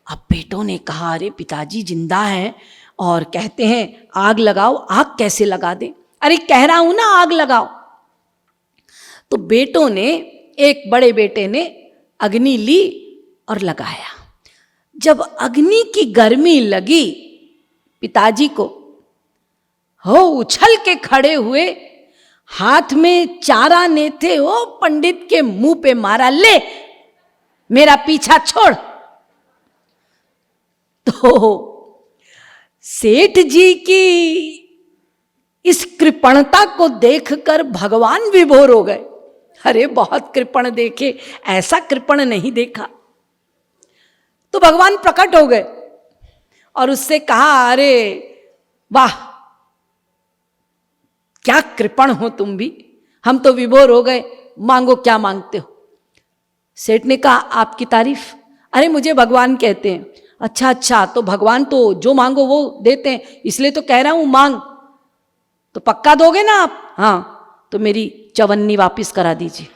अब बेटों ने कहा, अरे पिताजी जिंदा हैं और कहते हैं आग लगाओ, आग कैसे लगा दे? अरे कह रहा हूं ना आग लगाओ। तो बेटों ने, एक बड़े बेटे ने अग्नि ली और लगाया। जब अग्नि की गर्मी लगी पिताजी को, हो उछल के खड़े हुए, हाथ में चारा नेते हो, पंडित के मुंह पे मारा, ले मेरा पीछा छोड़। तो सेठ जी की इस कृपणता को देखकर भगवान विभोर हो गए। अरे बहुत कृपण देखे, ऐसा कृपण नहीं देखा। तो भगवान प्रकट हो गए और उससे कहा, अरे वाह, क्या कृपण हो तुम भी, हम तो विभोर हो गए, मांगो क्या मांगते हो। सेठ ने कहा, आपकी तारीफ। अरे मुझे भगवान कहते हैं। अच्छा अच्छा, तो भगवान तो जो मांगो वो देते हैं, इसलिए तो कह रहा हूं मांग। तो पक्का दोगे ना आप? हाँ, तो मेरी चवन्नी वापस करा दीजिए।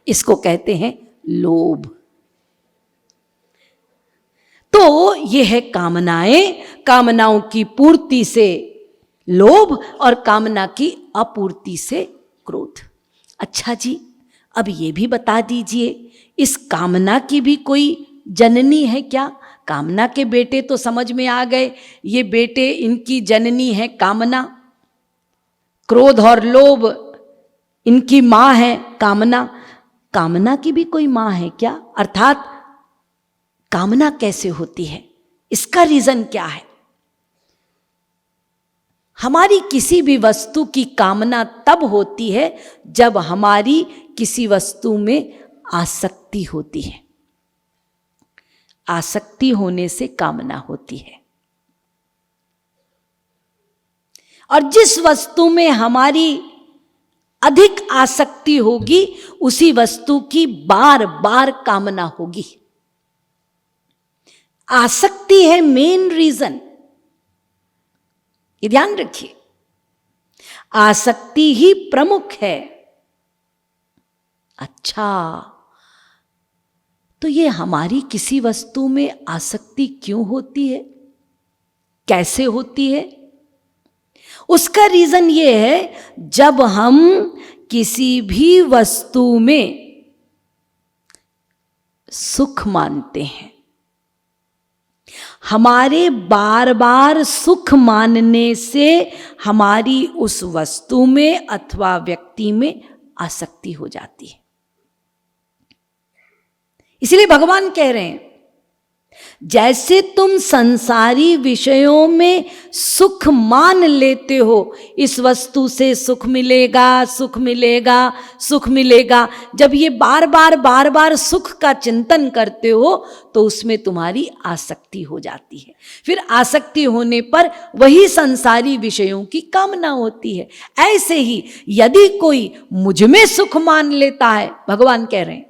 इसको कहते हैं लोभ। तो यह है कामनाएं, कामनाओं की पूर्ति से लोभ और कामना की अपूर्ति से क्रोध। अच्छा जी, अब ये भी बता दीजिए, इस कामना की भी कोई जननी है क्या? कामना के बेटे तो समझ में आ गए, ये बेटे इनकी जननी है कामना। क्रोध और लोभ इनकी मां है कामना। कामना की भी कोई मां है क्या? अर्थात कामना कैसे होती है, इसका रीजन क्या है? हमारी किसी भी वस्तु की कामना तब होती है जब हमारी किसी वस्तु में आसक्ति होती है। आसक्ति होने से कामना होती है। और जिस वस्तु में हमारी अधिक आसक्ति होगी, उसी वस्तु की बार बार कामना होगी। आसक्ति है मेन रीजन, ये ध्यान रखिए। आसक्ति ही प्रमुख है। अच्छा, तो ये हमारी किसी वस्तु में आसक्ति क्यों होती है, कैसे होती है? उसका रीजन ये है, जब हम किसी भी वस्तु में सुख मानते हैं, हमारे बार बार सुख मानने से हमारी उस वस्तु में अथवा व्यक्ति में आसक्ति हो जाती है। इसलिए भगवान कह रहे हैं, जैसे तुम संसारी विषयों में सुख मान लेते हो, इस वस्तु से सुख मिलेगा, सुख मिलेगा, सुख मिलेगा, जब ये बार बार सुख का चिंतन करते हो तो उसमें तुम्हारी आसक्ति हो जाती है। फिर आसक्ति होने पर वही संसारी विषयों की कामना होती है। ऐसे ही यदि कोई मुझ में सुख मान लेता है, भगवान कह रहे हैं,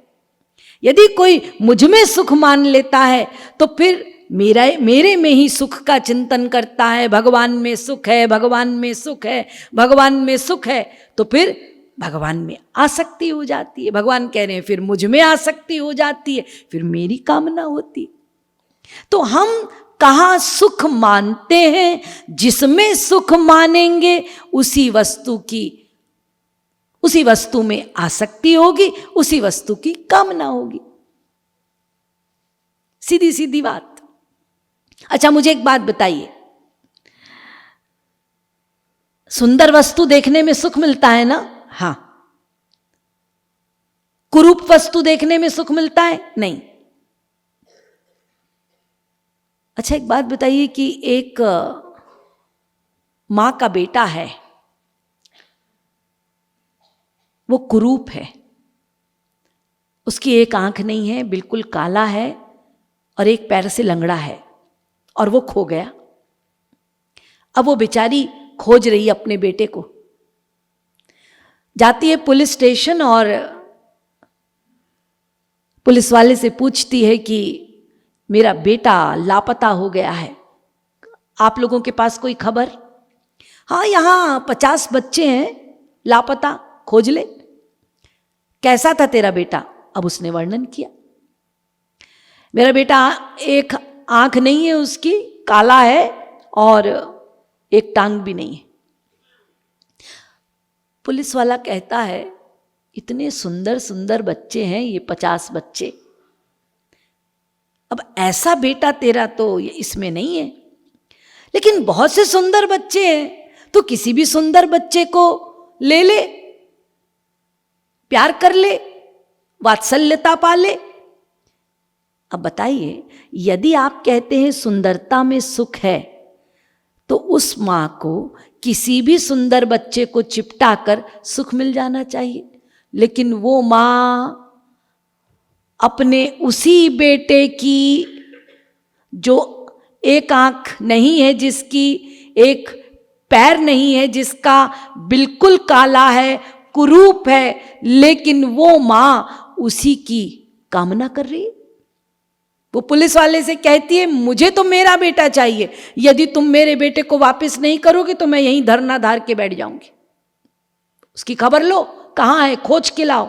यदि कोई मुझ में सुख मान लेता है तो फिर मेरे में ही सुख का चिंतन करता है, भगवान में सुख है, भगवान में सुख है, भगवान में सुख है, तो फिर भगवान में आसक्ति हो जाती है। भगवान कह रहे हैं फिर मुझ में आसक्ति हो जाती है, फिर मेरी कामना होती है। तो हम कहाँ सुख मानते हैं? जिसमें सुख मानेंगे उसी वस्तु में आसक्ति होगी, उसी वस्तु की कामना होगी। सीधी सीधी बात। अच्छा, मुझे एक बात बताइए, सुंदर वस्तु देखने में सुख मिलता है ना? हाँ। कुरूप वस्तु देखने में सुख मिलता है? नहीं। अच्छा, एक बात बताइए कि एक मां का बेटा है, वो कुरूप है, उसकी एक आंख नहीं है, बिल्कुल काला है और एक पैर से लंगड़ा है और वो खो गया। अब वो बेचारी खोज रही अपने बेटे को, जाती है पुलिस स्टेशन और पुलिस वाले से पूछती है कि मेरा बेटा लापता हो गया है, आप लोगों के पास कोई खबर? हाँ, यहाँ 50 बच्चे हैं लापता, खोज ले। कैसा था तेरा बेटा? अब उसने वर्णन किया। मेरा बेटा एक आंख नहीं है उसकी, काला है और एक टांग भी नहीं है। पुलिस वाला कहता है, इतने सुंदर सुंदर बच्चे हैं ये 50 बच्चे, अब ऐसा बेटा तेरा तो इसमें नहीं है, लेकिन बहुत से सुंदर बच्चे हैं, तो किसी भी सुंदर बच्चे को ले ले, प्यार कर ले, वात्सल्यता पा ले। अब बताइए, यदि आप कहते हैं सुंदरता में सुख है, तो उस मां को किसी भी सुंदर बच्चे को चिपटा कर सुख मिल जाना चाहिए। लेकिन वो मां अपने उसी बेटे की, जो एक आंख नहीं है जिसकी, एक पैर नहीं है जिसका, बिल्कुल काला है, कुरूप है, लेकिन वो मां उसी की कामना कर रही है। वो पुलिस वाले से कहती है मुझे तो मेरा बेटा चाहिए, यदि तुम मेरे बेटे को वापस नहीं करोगे तो मैं यहीं धरना धार के बैठ जाऊंगी। उसकी खबर लो, कहां है, खोज के लाओ।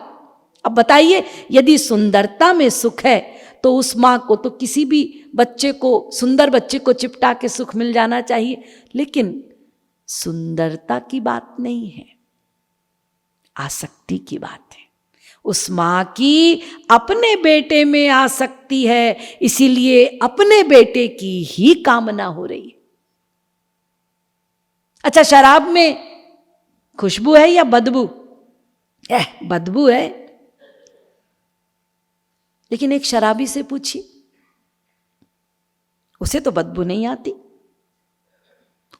अब बताइए, यदि सुंदरता में सुख है तो उस मां को तो किसी भी बच्चे को, सुंदर बच्चे को चिपटा के सुख मिल जाना चाहिए। लेकिन सुंदरता की बात नहीं है, आसक्ति की बात है। उस मां की अपने बेटे में आसक्ति है, इसीलिए अपने बेटे की ही कामना हो रही है। अच्छा, शराब में खुशबू है या बदबू? बदबू है। लेकिन एक शराबी से पूछिए, उसे तो बदबू नहीं आती,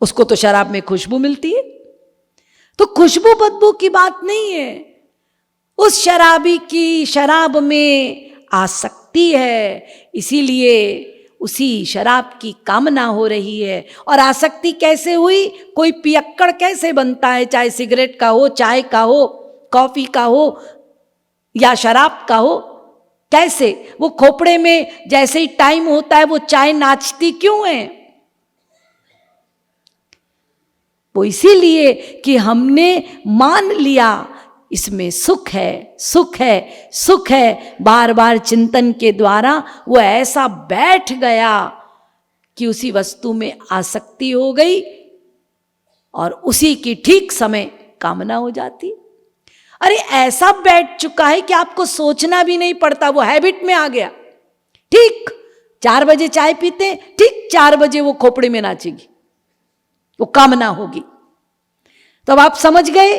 उसको तो शराब में खुशबू मिलती है। तो खुशबू बदबू की बात नहीं है, उस शराबी की शराब में आसक्ति है, इसीलिए उसी शराब की कामना हो रही है। और आसक्ति कैसे हुई? कोई पियक्कड़ कैसे बनता है, चाहे सिगरेट का हो, चाय का हो, कॉफी का हो या शराब का हो, कैसे? वो खोपड़े में जैसे ही टाइम होता है वो चाय नाचती क्यों है? वो इसीलिए कि हमने मान लिया इसमें सुख है, सुख है, सुख है। बार बार चिंतन के द्वारा वो ऐसा बैठ गया कि उसी वस्तु में आसक्ति हो गई और उसी की ठीक समय कामना हो जाती। अरे ऐसा बैठ चुका है कि आपको सोचना भी नहीं पड़ता, वो हैबिट में आ गया। ठीक 4 बजे चाय पीते, ठीक 4 बजे वो खोपड़ी में नाचेगी, वो कामना होगी। तो अब आप समझ गए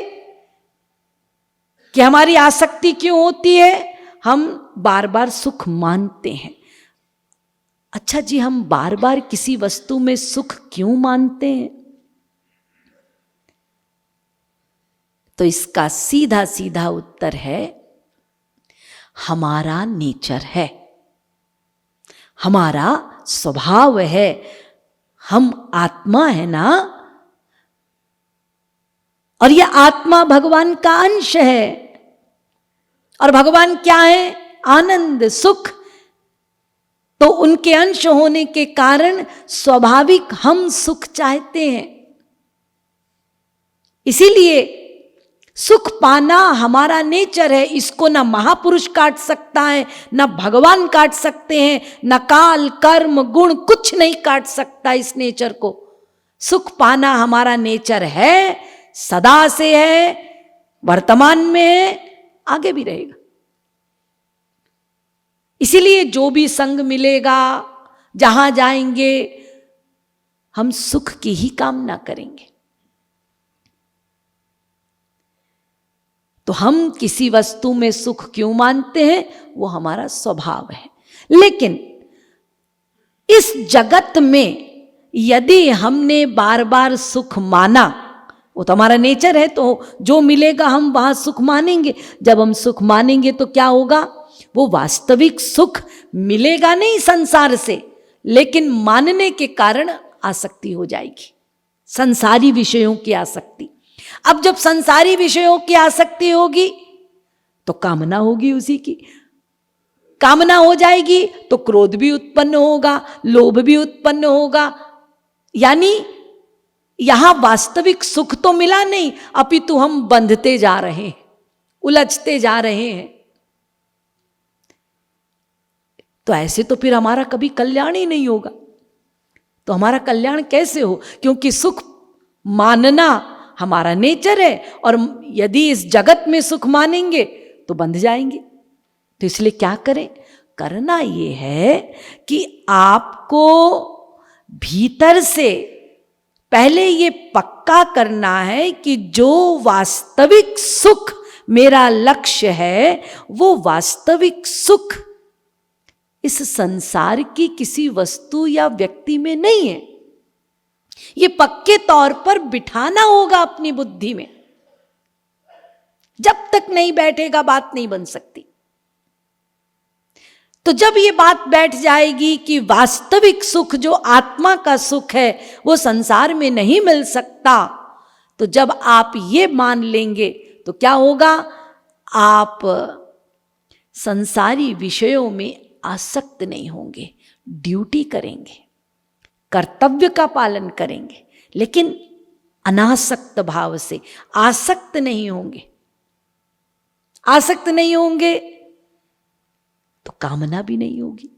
कि हमारी आसक्ति क्यों होती है? हम बार बार सुख मानते हैं। अच्छा जी, हम बार बार किसी वस्तु में सुख क्यों मानते हैं? तो इसका सीधा सीधा उत्तर है, हमारा नेचर है, हमारा स्वभाव है। हम आत्मा है ना, और यह आत्मा भगवान का अंश है। और भगवान क्या है? आनंद, सुख। तो उनके अंश होने के कारण स्वाभाविक हम सुख चाहते हैं। इसीलिए सुख पाना हमारा नेचर है। इसको ना महापुरुष काट सकता है, ना भगवान काट सकते हैं, ना काल, कर्म, गुण, कुछ नहीं काट सकता इस नेचर को। सुख पाना हमारा नेचर है, सदा से है, वर्तमान में है, आगे भी रहेगा। इसीलिए जो भी संग मिलेगा, जहां जाएंगे, हम सुख की ही कामना करेंगे। तो हम किसी वस्तु में सुख क्यों मानते हैं? वो हमारा स्वभाव है। लेकिन इस जगत में यदि हमने बार बार सुख माना, वो तो हमारा नेचर है, तो जो मिलेगा हम वहां सुख मानेंगे। जब हम सुख मानेंगे तो क्या होगा? वो वास्तविक सुख मिलेगा नहीं संसार से, लेकिन मानने के कारण आसक्ति हो जाएगी, संसारी विषयों की आसक्ति। अब जब संसारी विषयों की आसक्ति होगी तो कामना होगी, उसी की कामना हो जाएगी तो क्रोध भी उत्पन्न होगा, लोभ भी उत्पन्न होगा। यानी यहां वास्तविक सुख तो मिला नहीं, अपितु हम बंधते जा रहे हैं, उलझते जा रहे हैं। तो ऐसे तो फिर हमारा कभी कल्याण ही नहीं होगा। तो हमारा कल्याण कैसे हो? क्योंकि सुख मानना हमारा नेचर है, और यदि इस जगत में सुख मानेंगे तो बंध जाएंगे। तो इसलिए क्या करें? करना ये है कि आपको भीतर से पहले ये पक्का करना है कि जो वास्तविक सुख मेरा लक्ष्य है, वो वास्तविक सुख इस संसार की किसी वस्तु या व्यक्ति में नहीं है। ये पक्के तौर पर बिठाना होगा अपनी बुद्धि में। जब तक नहीं बैठेगा बात नहीं बन सकती। तो जब ये बात बैठ जाएगी कि वास्तविक सुख जो आत्मा का सुख है वो संसार में नहीं मिल सकता, तो जब आप ये मान लेंगे तो क्या होगा, आप संसारी विषयों में आसक्त नहीं होंगे, ड्यूटी करेंगे, कर्तव्य का पालन करेंगे, लेकिन अनासक्त भाव से। आसक्त नहीं होंगे। आसक्त नहीं होंगे तो कामना भी नहीं होगी,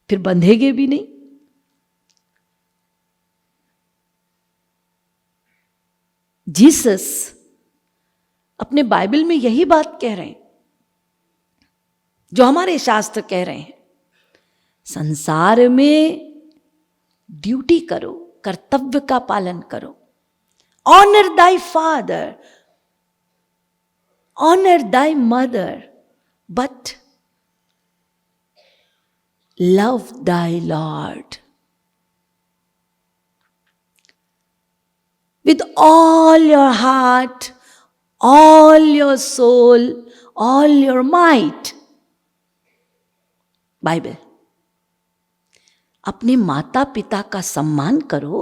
फिर बंधेगे भी नहीं। जीसस अपने बाइबल में यही बात कह रहे हैं जो हमारे शास्त्र कह रहे हैं। संसार में ड्यूटी करो, कर्तव्य का पालन करो। Honour thy father, honour thy mother, but love thy lord with all your heart, all your soul, all your might. Bible. अपने माता पिता का सम्मान करो,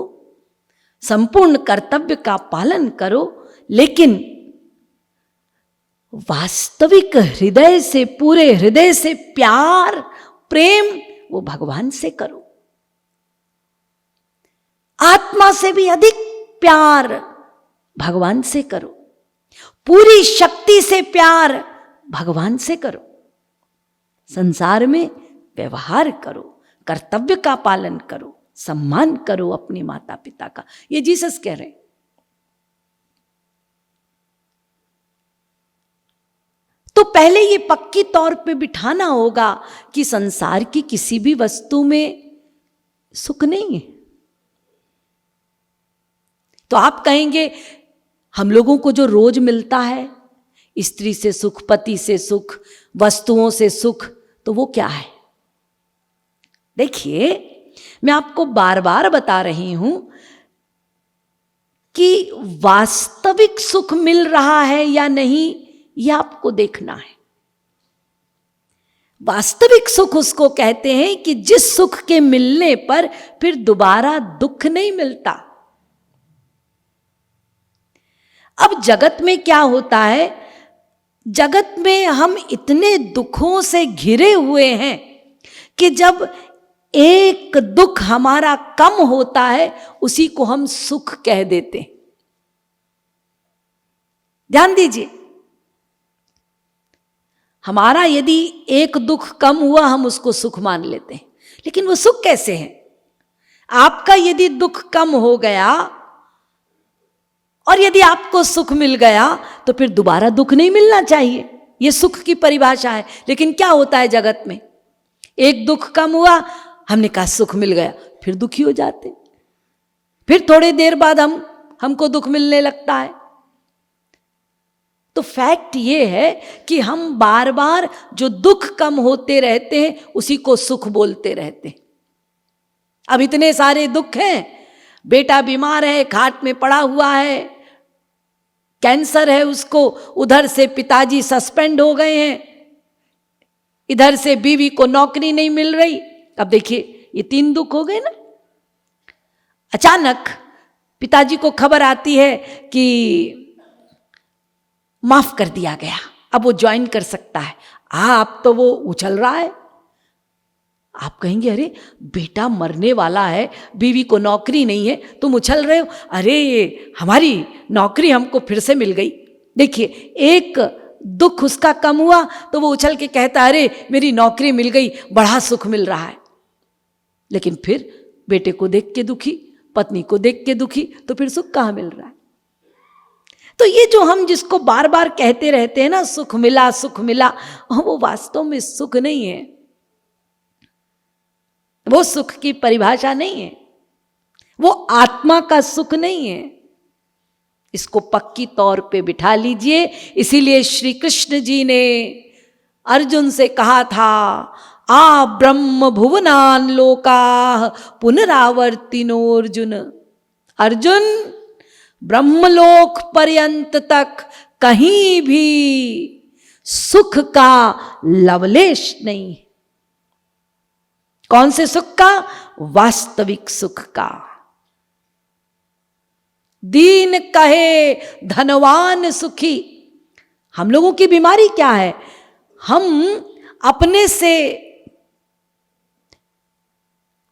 संपूर्ण कर्तव्य का पालन करो, लेकिन वास्तविक हृदय से, पूरे हृदय से प्यार, प्रेम वो भगवान से करो। आत्मा से भी अधिक प्यार भगवान से करो, पूरी शक्ति से प्यार भगवान से करो। संसार में व्यवहार करो, कर्तव्य का पालन करो, सम्मान करो अपने माता पिता का। ये जीसस कह रहे हैं। तो पहले ये पक्की तौर पे बिठाना होगा कि संसार की किसी भी वस्तु में सुख नहीं है। तो आप कहेंगे हम लोगों को जो रोज मिलता है, स्त्री से सुख, पति से सुख, वस्तुओं से सुख, तो वो क्या है? देखिए, मैं आपको बार बार बता रही हूं कि वास्तविक सुख मिल रहा है या नहीं, यह आपको देखना है। वास्तविक सुख उसको कहते हैं कि जिस सुख के मिलने पर फिर दोबारा दुख नहीं मिलता। अब जगत में क्या होता है, जगत में हम इतने दुखों से घिरे हुए हैं कि जब एक दुख हमारा कम होता है उसी को हम सुख कह देते। ध्यान दीजिए, हमारा यदि एक दुख कम हुआ हम उसको सुख मान लेते हैं, लेकिन वो सुख कैसे है? आपका यदि दुख कम हो गया और यदि आपको सुख मिल गया तो फिर दोबारा दुख नहीं मिलना चाहिए। ये सुख की परिभाषा है। लेकिन क्या होता है जगत में, एक दुख कम हुआ, हमने कहा सुख मिल गया, फिर दुखी हो जाते, फिर थोड़ी देर बाद हमको दुख मिलने लगता है। तो फैक्ट ये है कि हम बार बार जो दुख कम होते रहते हैं उसी को सुख बोलते रहते हैं। अब इतने सारे दुख हैं, बेटा बीमार है, खाट में पड़ा हुआ है, कैंसर है उसको, उधर से पिताजी सस्पेंड हो गए हैं, इधर से बीवी को नौकरी नहीं मिल रही। अब देखिए, ये 3 दुख हो गए ना। अचानक पिताजी को खबर आती है कि माफ कर दिया गया, अब वो ज्वाइन कर सकता है। अब तो वो उछल रहा है। आप कहेंगे अरे बेटा मरने वाला है, बीवी को नौकरी नहीं है, तुम उछल रहे हो। अरे हमारी नौकरी हमको फिर से मिल गई। देखिए, एक दुख उसका कम हुआ तो वो उछल के कहता अरे मेरी नौकरी मिल गई, बड़ा सुख मिल रहा है। लेकिन फिर बेटे को देख के दुखी, पत्नी को देख के दुखी, तो फिर सुख कहाँ मिल रहा है? तो ये जो हम जिसको बार बार कहते रहते हैं ना सुख मिला सुख मिला, वो वास्तव में सुख नहीं है, वो सुख की परिभाषा नहीं है, वो आत्मा का सुख नहीं है। इसको पक्की तौर पे बिठा लीजिए। इसीलिए श्री कृष्ण जी ने अर्जुन से कहा था, आ ब्रह्म भुवनान लोकाः पुनरावर्तिनो अर्जुन। अर्जुन, ब्रह्मलोक पर्यंत तक कहीं भी सुख का लवलेश नहीं। कौन से सुख का? वास्तविक सुख का। दीन कहे धनवान सुखी। हम लोगों की बीमारी क्या है? हम अपने से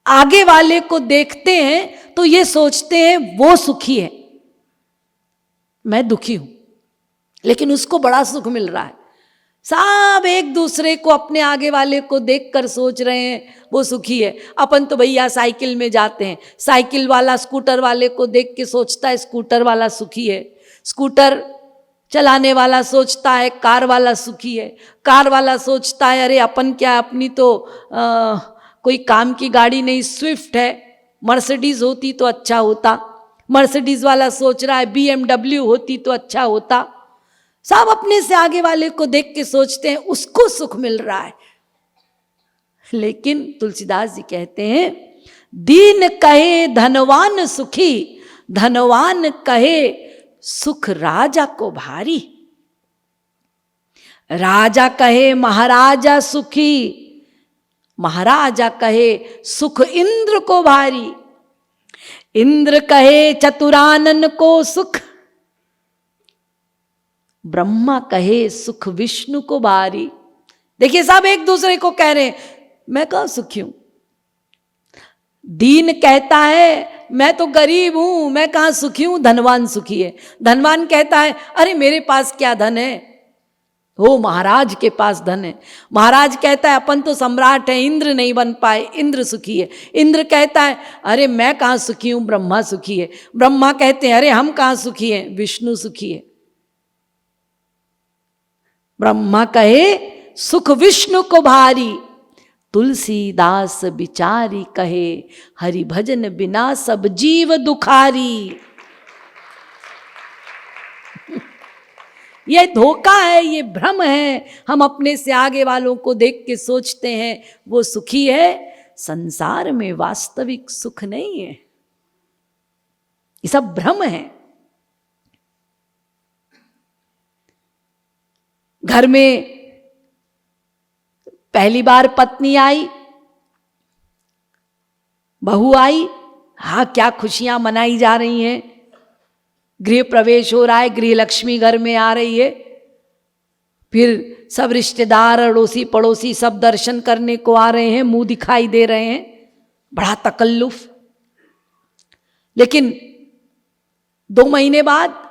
आगे वाले को देखते हैं तो ये सोचते हैं वो सुखी है, मैं दुखी हूं, लेकिन उसको बड़ा सुख मिल रहा है। सब एक दूसरे को, अपने आगे वाले को देखकर सोच रहे हैं वो सुखी है। अपन तो भैया साइकिल में जाते हैं, साइकिल वाला स्कूटर वाले को देख के सोचता है स्कूटर वाला सुखी है, स्कूटर चलाने वाला सोचता है कार वाला सुखी है, कार वाला सोचता है अरे अपन क्या, अपनी तो कोई काम की गाड़ी नहीं, स्विफ्ट है, मर्सिडीज होती तो अच्छा होता। मर्सिडीज वाला सोच रहा है BMW होती तो अच्छा होता। सब अपने से आगे वाले को देख के सोचते हैं उसको सुख मिल रहा है। लेकिन तुलसीदास जी कहते हैं, दीन कहे धनवान सुखी, धनवान कहे सुख राजा को भारी। राजा कहे महाराजा सुखी, महाराजा कहे सुख इंद्र को भारी। इंद्र कहे चतुरानन को सुख, ब्रह्मा कहे सुख विष्णु को भारी। देखिए सब एक दूसरे को कह रहे हैं, मैं कहाँ सुखी हूं। दीन कहता है मैं तो गरीब हूं, मैं कहाँ सुखी हूं। धनवान सुखी है। धनवान कहता है अरे मेरे पास क्या धन है, वो महाराज के पास धन है। महाराज कहता है अपन तो सम्राट है, इंद्र नहीं बन पाए, इंद्र सुखी है। इंद्र कहता है अरे मैं कहाँ सुखी हूं, ब्रह्मा सुखी है। ब्रह्मा कहते हैं अरे हम कहाँ सुखी हैं, विष्णु सुखी है। ब्रह्मा कहे सुख विष्णु को भारी, तुलसीदास बिचारी कहे हरि भजन बिना सब जीव दुखारी। ये धोखा है, ये भ्रम है। हम अपने से आगे वालों को देख के सोचते हैं वो सुखी है। संसार में वास्तविक सुख नहीं है, ये सब भ्रम है। घर में पहली बार पत्नी आई, बहू आई, हाँ क्या खुशियां मनाई जा रही हैं। गृह प्रवेश हो रहा है, गृह लक्ष्मी घर में आ रही है। फिर सब रिश्तेदार अड़ोसी पड़ोसी सब दर्शन करने को आ रहे हैं, मुंह दिखाई दे रहे हैं, बड़ा तकल्लुफ। लेकिन 2 महीने बाद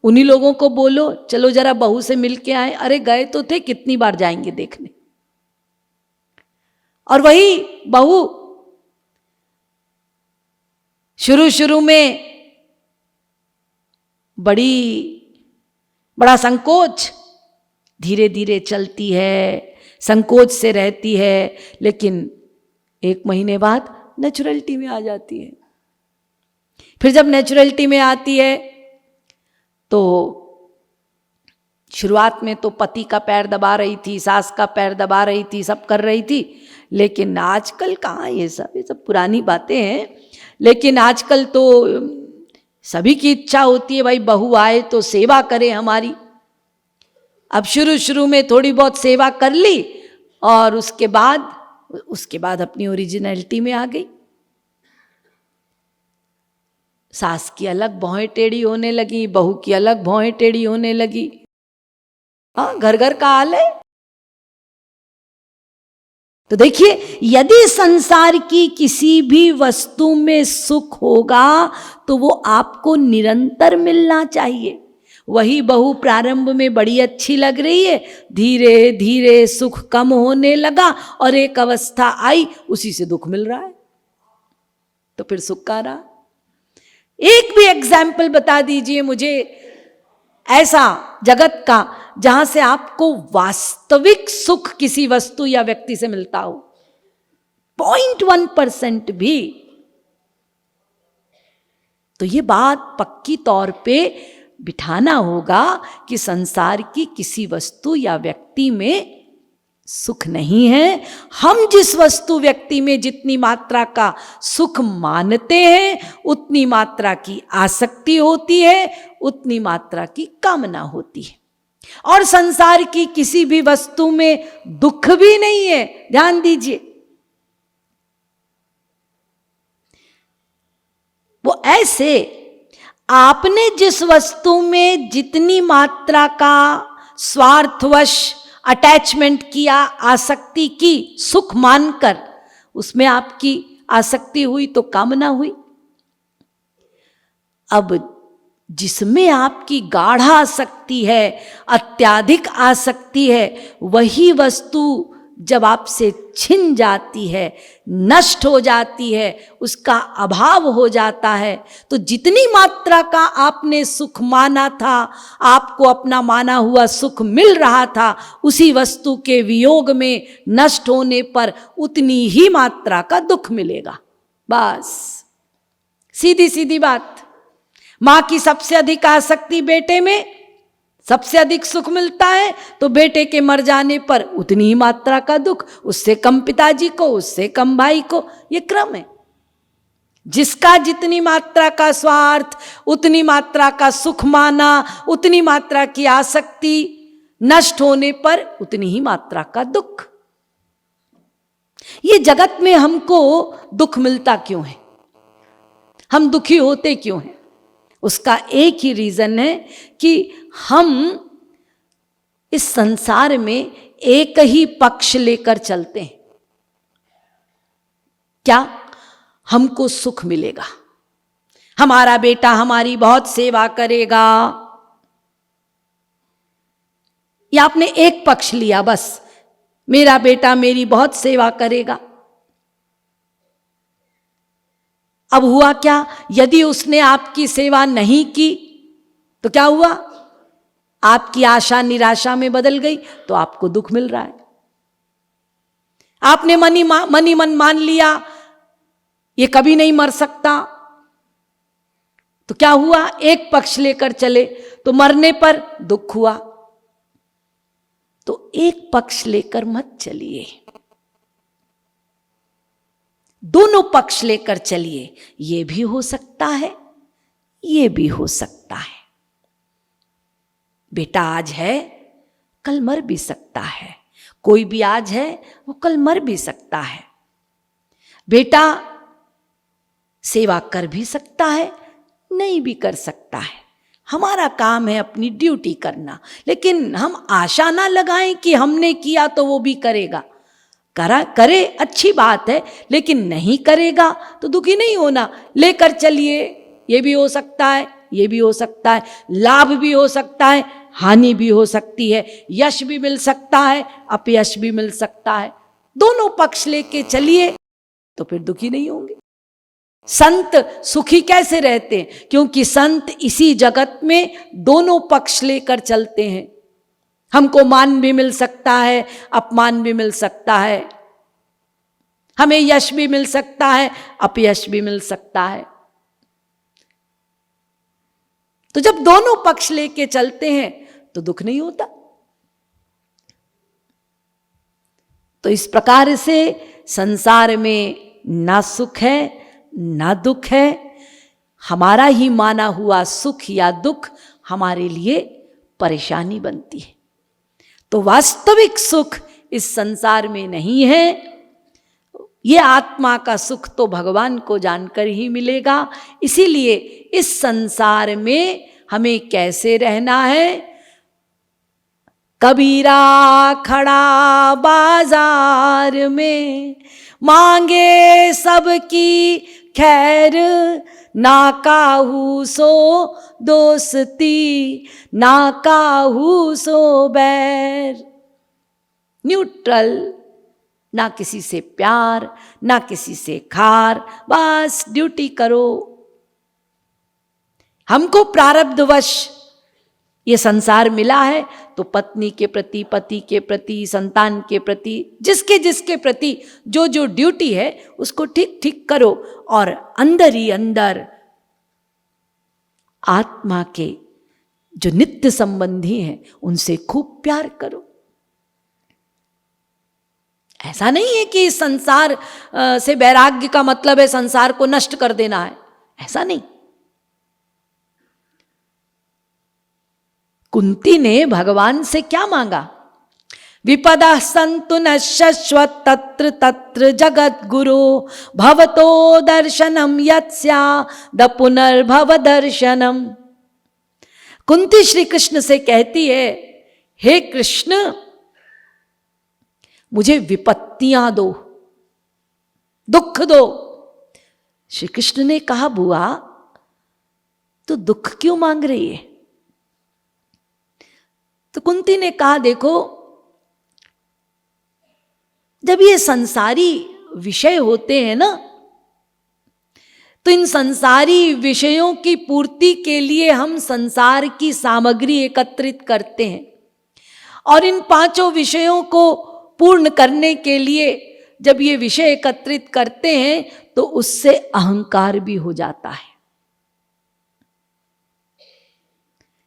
उन्हीं लोगों को बोलो चलो जरा बहू से मिल के आए, अरे गए तो थे, कितनी बार जाएंगे देखने। और वही बहू शुरू शुरू में बड़ा संकोच, धीरे धीरे चलती है, संकोच से रहती है, लेकिन 1 महीने बाद नेचुरलिटी में आ जाती है। फिर जब नेचुरलिटी में आती है तो शुरुआत में तो पति का पैर दबा रही थी, सास का पैर दबा रही थी, सब कर रही थी। लेकिन आजकल कहाँ ये सब पुरानी बातें हैं। लेकिन आजकल तो सभी की इच्छा होती है भाई बहू आए तो सेवा करे हमारी। अब शुरू शुरू में थोड़ी बहुत सेवा कर ली और उसके बाद अपनी ओरिजिनलिटी में आ गई। सास की अलग भौहें टेढ़ी होने लगी, बहू की अलग भौहें टेढ़ी होने लगी। हाँ, घर घर का हाल है। तो देखिए, यदि संसार की किसी भी वस्तु में सुख होगा तो वो आपको निरंतर मिलना चाहिए। वही बहू प्रारंभ में बड़ी अच्छी लग रही है, धीरे धीरे सुख कम होने लगा और एक अवस्था आई उसी से दुख मिल रहा है, तो फिर सुख का रहा। एक भी एग्जाम्पल बता दीजिए मुझे ऐसा जगत का जहां से आपको वास्तविक सुख किसी वस्तु या व्यक्ति से मिलता हो, 0.1% भी। तो ये बात पक्की तौर पे बिठाना होगा कि संसार की किसी वस्तु या व्यक्ति में सुख नहीं है। हम जिस वस्तु व्यक्ति में जितनी मात्रा का सुख मानते हैं उतनी मात्रा की आसक्ति होती है, उतनी मात्रा की कामना होती है। और संसार की किसी भी वस्तु में दुख भी नहीं है, ध्यान दीजिए। वो ऐसे आपने जिस वस्तु में जितनी मात्रा का स्वार्थवश अटैचमेंट किया, आसक्ति की, सुख मानकर उसमें आपकी आसक्ति हुई तो कामना हुई। अब जिसमें आपकी गाढ़ आसक्ति है, अत्याधिक आसक्ति है, वही वस्तु जब आपसे छिन जाती है, नष्ट हो जाती है, उसका अभाव हो जाता है, तो जितनी मात्रा का आपने सुख माना था, आपको अपना माना हुआ सुख मिल रहा था, उसी वस्तु के वियोग में, नष्ट होने पर उतनी ही मात्रा का दुख मिलेगा। बस सीधी सीधी बात। मां की सबसे अधिक आसक्ति बेटे में, सबसे अधिक सुख मिलता है, तो बेटे के मर जाने पर उतनी ही मात्रा का दुख, उससे कम पिताजी को, उससे कम भाई को, ये क्रम है। जिसका जितनी मात्रा का स्वार्थ, उतनी मात्रा का सुख माना, उतनी मात्रा की आसक्ति, नष्ट होने पर उतनी ही मात्रा का दुख। ये जगत में हमको दुख मिलता क्यों है, हम दुखी होते क्यों हैं? उसका एक ही रीजन है कि हम इस संसार में एक ही पक्ष लेकर चलते हैं। क्या? हमको सुख मिलेगा, हमारा बेटा हमारी बहुत सेवा करेगा, या आपने एक पक्ष लिया, बस मेरा बेटा मेरी बहुत सेवा करेगा। अब हुआ क्या? यदि उसने आपकी सेवा नहीं की तो क्या हुआ? आपकी आशा निराशा में बदल गई, तो आपको दुख मिल रहा है। आपने मनी मन मान लिया ये कभी नहीं मर सकता, तो क्या हुआ? एक पक्ष लेकर चले तो मरने पर दुख हुआ। तो एक पक्ष लेकर मत चलिए, दोनों पक्ष लेकर चलिए। ये भी हो सकता है, ये भी हो सकता है। बेटा आज है, कल मर भी सकता है। कोई भी आज है, वो कल मर भी सकता है। बेटा सेवा कर भी सकता है, नहीं भी कर सकता है। हमारा काम है अपनी ड्यूटी करना, लेकिन हम आशा ना लगाएं कि हमने किया तो वो भी करेगा। करे अच्छी बात है, लेकिन नहीं करेगा तो दुखी नहीं होना। लेकर चलिए, ये भी हो सकता है, ये भी हो सकता है, लाभ भी हो सकता है, हानि भी हो सकती है, यश भी मिल सकता है, अपयश भी मिल सकता है। दोनों पक्ष लेके चलिए तो फिर दुखी नहीं होंगे। संत सुखी कैसे रहते हैं? क्योंकि संत इसी जगत में दोनों पक्ष लेकर चलते हैं। हमको मान भी मिल सकता है, अपमान भी मिल सकता है, हमें यश भी मिल सकता है, अपयश भी मिल सकता है। तो जब दोनों पक्ष लेके चलते हैं तो दुख नहीं होता। तो इस प्रकार से संसार में ना सुख है ना दुख है। हमारा ही माना हुआ सुख या दुख हमारे लिए परेशानी बनती है। तो वास्तविक सुख इस संसार में नहीं है। ये आत्मा का सुख तो भगवान को जानकर ही मिलेगा। इसीलिए इस संसार में हमें कैसे रहना है? कबीरा खड़ा बाजार में, मांगे सबकी खैर, ना काहू सो दोस्ती, ना काहू सो बैर। न्यूट्रल, ना किसी से प्यार, ना किसी से खार, बस ड्यूटी करो। हमको प्रारब्धवश ये संसार मिला है, तो पत्नी के प्रति, पति के प्रति, संतान के प्रति, जिसके जिसके प्रति जो जो ड्यूटी है उसको ठीक ठीक करो। और अंदर ही अंदर आत्मा के जो नित्य संबंधी हैं उनसे खूब प्यार करो। ऐसा नहीं है कि इस संसार से वैराग्य का मतलब है संसार को नष्ट कर देना है, ऐसा नहीं। कुंती ने भगवान से क्या मांगा? विपदा संतु नश्यस्व तत्र तत्र जगत गुरु भवतो दर्शनम यत्स्याद पुनर्भव दर्शनम। कुंती श्री कृष्ण से कहती है, हे कृष्ण मुझे विपत्तियां दो, दुख दो। श्री कृष्ण ने कहा, बुआ तो दुख क्यों मांग रही है? तो कुंती ने कहा, देखो जब ये संसारी विषय होते हैं ना, तो इन संसारी विषयों की पूर्ति के लिए हम संसार की सामग्री एकत्रित करते हैं, और इन पांचों विषयों को पूर्ण करने के लिए जब ये विषय एकत्रित करते हैं तो उससे अहंकार भी हो जाता है।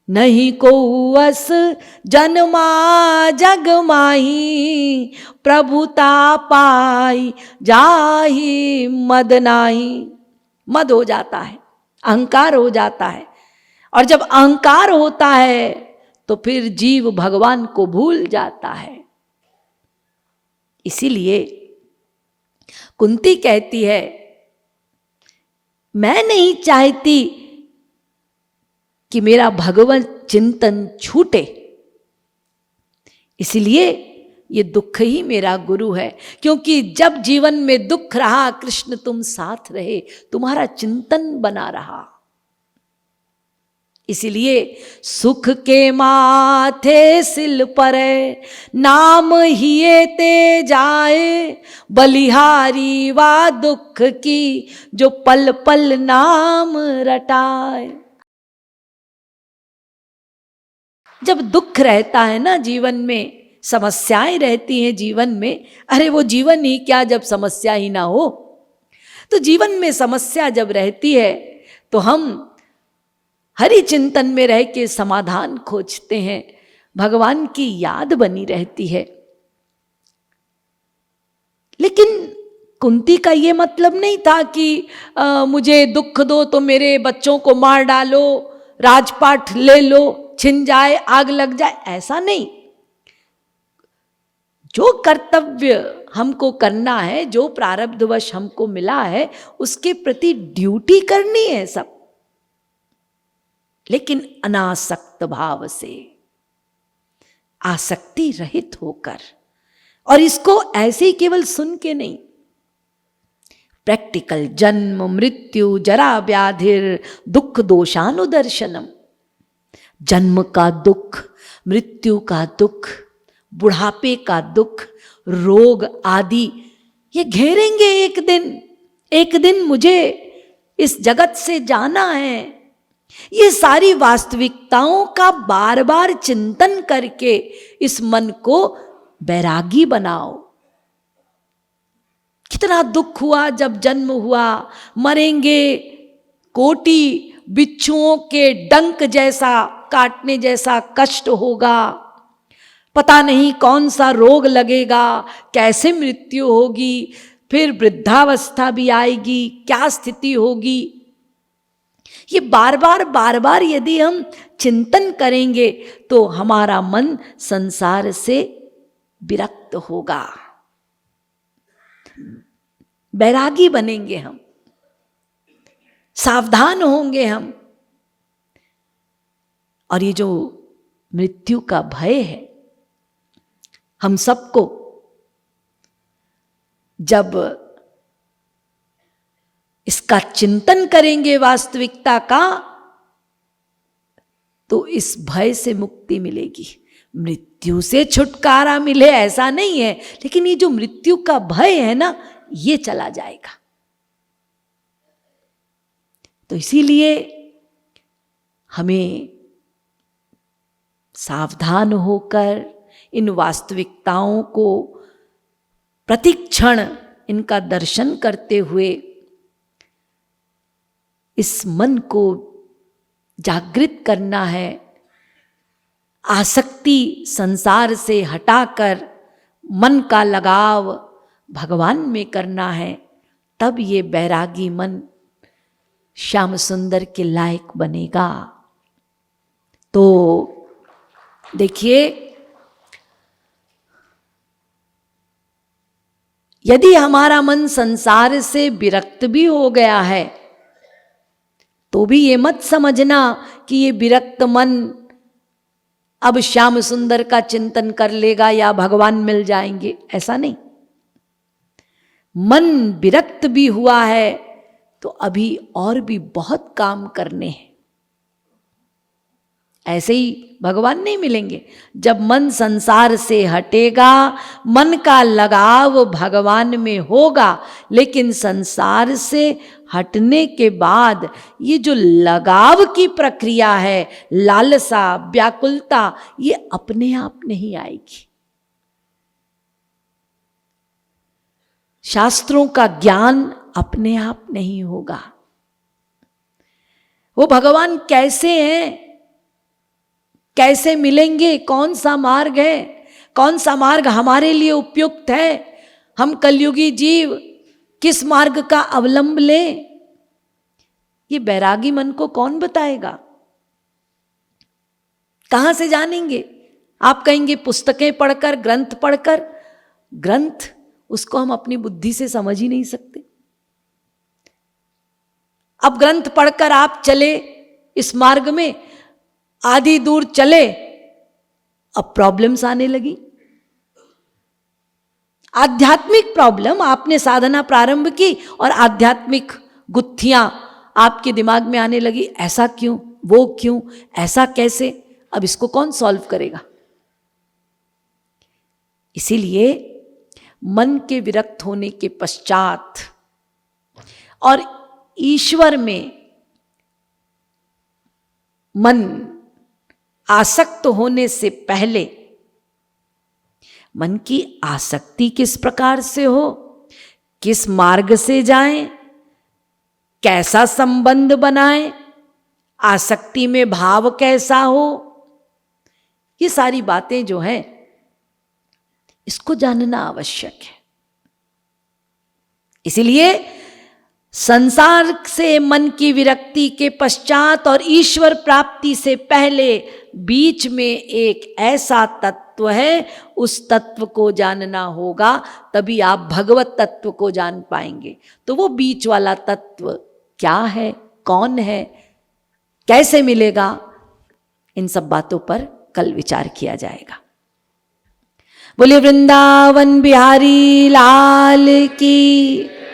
नहीं को अस जन्मा जग माही प्रभुता पाई जाही मद नाही। मद हो जाता है, अहंकार हो जाता है, और जब अहंकार होता है तो फिर जीव भगवान को भूल जाता है। इसीलिए कुंती कहती है, मैं नहीं चाहती कि मेरा भगवत चिंतन छूटे, इसलिए ये दुख ही मेरा गुरु है, क्योंकि जब जीवन में दुख रहा कृष्ण तुम साथ रहे, तुम्हारा चिंतन बना रहा। इसीलिए सुख के माथे सिल परे नाम हिए ते जाए बलिहारी वा दुख की जो पल पल नाम रटाए। जब दुख रहता है ना जीवन में, समस्याएं रहती हैं जीवन में, अरे वो जीवन ही क्या जब समस्या ही ना हो। तो जीवन में समस्या जब रहती है तो हम हरि चिंतन में रह के समाधान खोजते हैं, भगवान की याद बनी रहती है। लेकिन कुंती का ये मतलब नहीं था कि मुझे दुख दो तो मेरे बच्चों को मार डालो, राजपाट ले लो, छिन जाए, आग लग जाए, ऐसा नहीं। जो कर्तव्य हमको करना है, जो प्रारब्धवश हमको मिला है, उसके प्रति ड्यूटी करनी है सब, लेकिन अनासक्त भाव से, आसक्ति रहित होकर। और इसको ऐसे ही केवल सुन के नहीं, प्रैक्टिकल। जन्म मृत्यु जरा व्याधिर दुख दोषानुदर्शनम। जन्म का दुख, मृत्यु का दुख, बुढ़ापे का दुख, रोग आदि ये घेरेंगे एक दिन। एक दिन मुझे इस जगत से जाना है। ये सारी वास्तविकताओं का बार बार चिंतन करके इस मन को बैरागी बनाओ। कितना दुख हुआ जब जन्म हुआ, मरेंगे, कोटि बिच्छुओं के डंक जैसा, काटने जैसा कष्ट होगा, पता नहीं कौन सा रोग लगेगा, कैसे मृत्यु होगी, फिर वृद्धावस्था भी आएगी, क्या स्थिति होगी। ये बार बार यदि हम चिंतन करेंगे तो हमारा मन संसार से विरक्त होगा, बैरागी बनेंगे हम, सावधान होंगे हम। और ये जो मृत्यु का भय है, हम सबको जब इसका चिंतन करेंगे वास्तविकता का, तो इस भय से मुक्ति मिलेगी। मृत्यु से छुटकारा मिले ऐसा नहीं है, लेकिन ये जो मृत्यु का भय है ना, ये चला जाएगा। तो इसीलिए हमें सावधान होकर इन वास्तविकताओं को प्रतिक्षण इनका दर्शन करते हुए इस मन को जागृत करना है। आसक्ति संसार से हटाकर मन का लगाव भगवान में करना है, तब ये बैरागी मन श्याम सुंदर के लायक बनेगा। तो देखिए, यदि हमारा मन संसार से विरक्त भी हो गया है, तो भी ये मत समझना कि ये विरक्त मन अब श्याम सुंदर का चिंतन कर लेगा या भगवान मिल जाएंगे, ऐसा नहीं। मन विरक्त भी हुआ है तो अभी और भी बहुत काम करने हैं। ऐसे ही भगवान नहीं मिलेंगे। जब मन संसार से हटेगा, मन का लगाव भगवान में होगा, लेकिन संसार से हटने के बाद ये जो लगाव की प्रक्रिया है, लालसा, व्याकुलता, ये अपने आप नहीं आएगी। शास्त्रों का ज्ञान अपने आप नहीं होगा। वो भगवान कैसे हैं, कैसे मिलेंगे, कौन सा मार्ग है, कौन सा मार्ग हमारे लिए उपयुक्त है, हम कलयुगी जीव किस मार्ग का अवलंब लें, ये बैरागी मन को कौन बताएगा? कहां से जानेंगे? आप कहेंगे पुस्तकें पढ़कर, ग्रंथ पढ़कर। ग्रंथ, उसको हम अपनी बुद्धि से समझ ही नहीं सकते। अब ग्रंथ पढ़कर आप चले इस मार्ग में, आधी दूर चले, अब प्रॉब्लम्स आने लगी, आध्यात्मिक प्रॉब्लम। आपने साधना प्रारंभ की और आध्यात्मिक गुत्थियां आपके दिमाग में आने लगी, ऐसा क्यों, वो क्यों, ऐसा कैसे, अब इसको कौन सॉल्व करेगा? इसीलिए मन के विरक्त होने के पश्चात और ईश्वर में मन आसक्त होने से पहले मन की आसक्ति किस प्रकार से हो, किस मार्ग से जाएं, कैसा संबंध बनाएं, आसक्ति में भाव कैसा हो, ये सारी बातें जो हैं इसको जानना आवश्यक है। इसीलिए संसार से मन की विरक्ति के पश्चात और ईश्वर प्राप्ति से पहले बीच में एक ऐसा तत्व है, उस तत्व को जानना होगा, तभी आप भगवत तत्व को जान पाएंगे। तो वो बीच वाला तत्व क्या है, कौन है, कैसे मिलेगा, इन सब बातों पर कल विचार किया जाएगा। बोले वृंदावन बिहारी लाल की।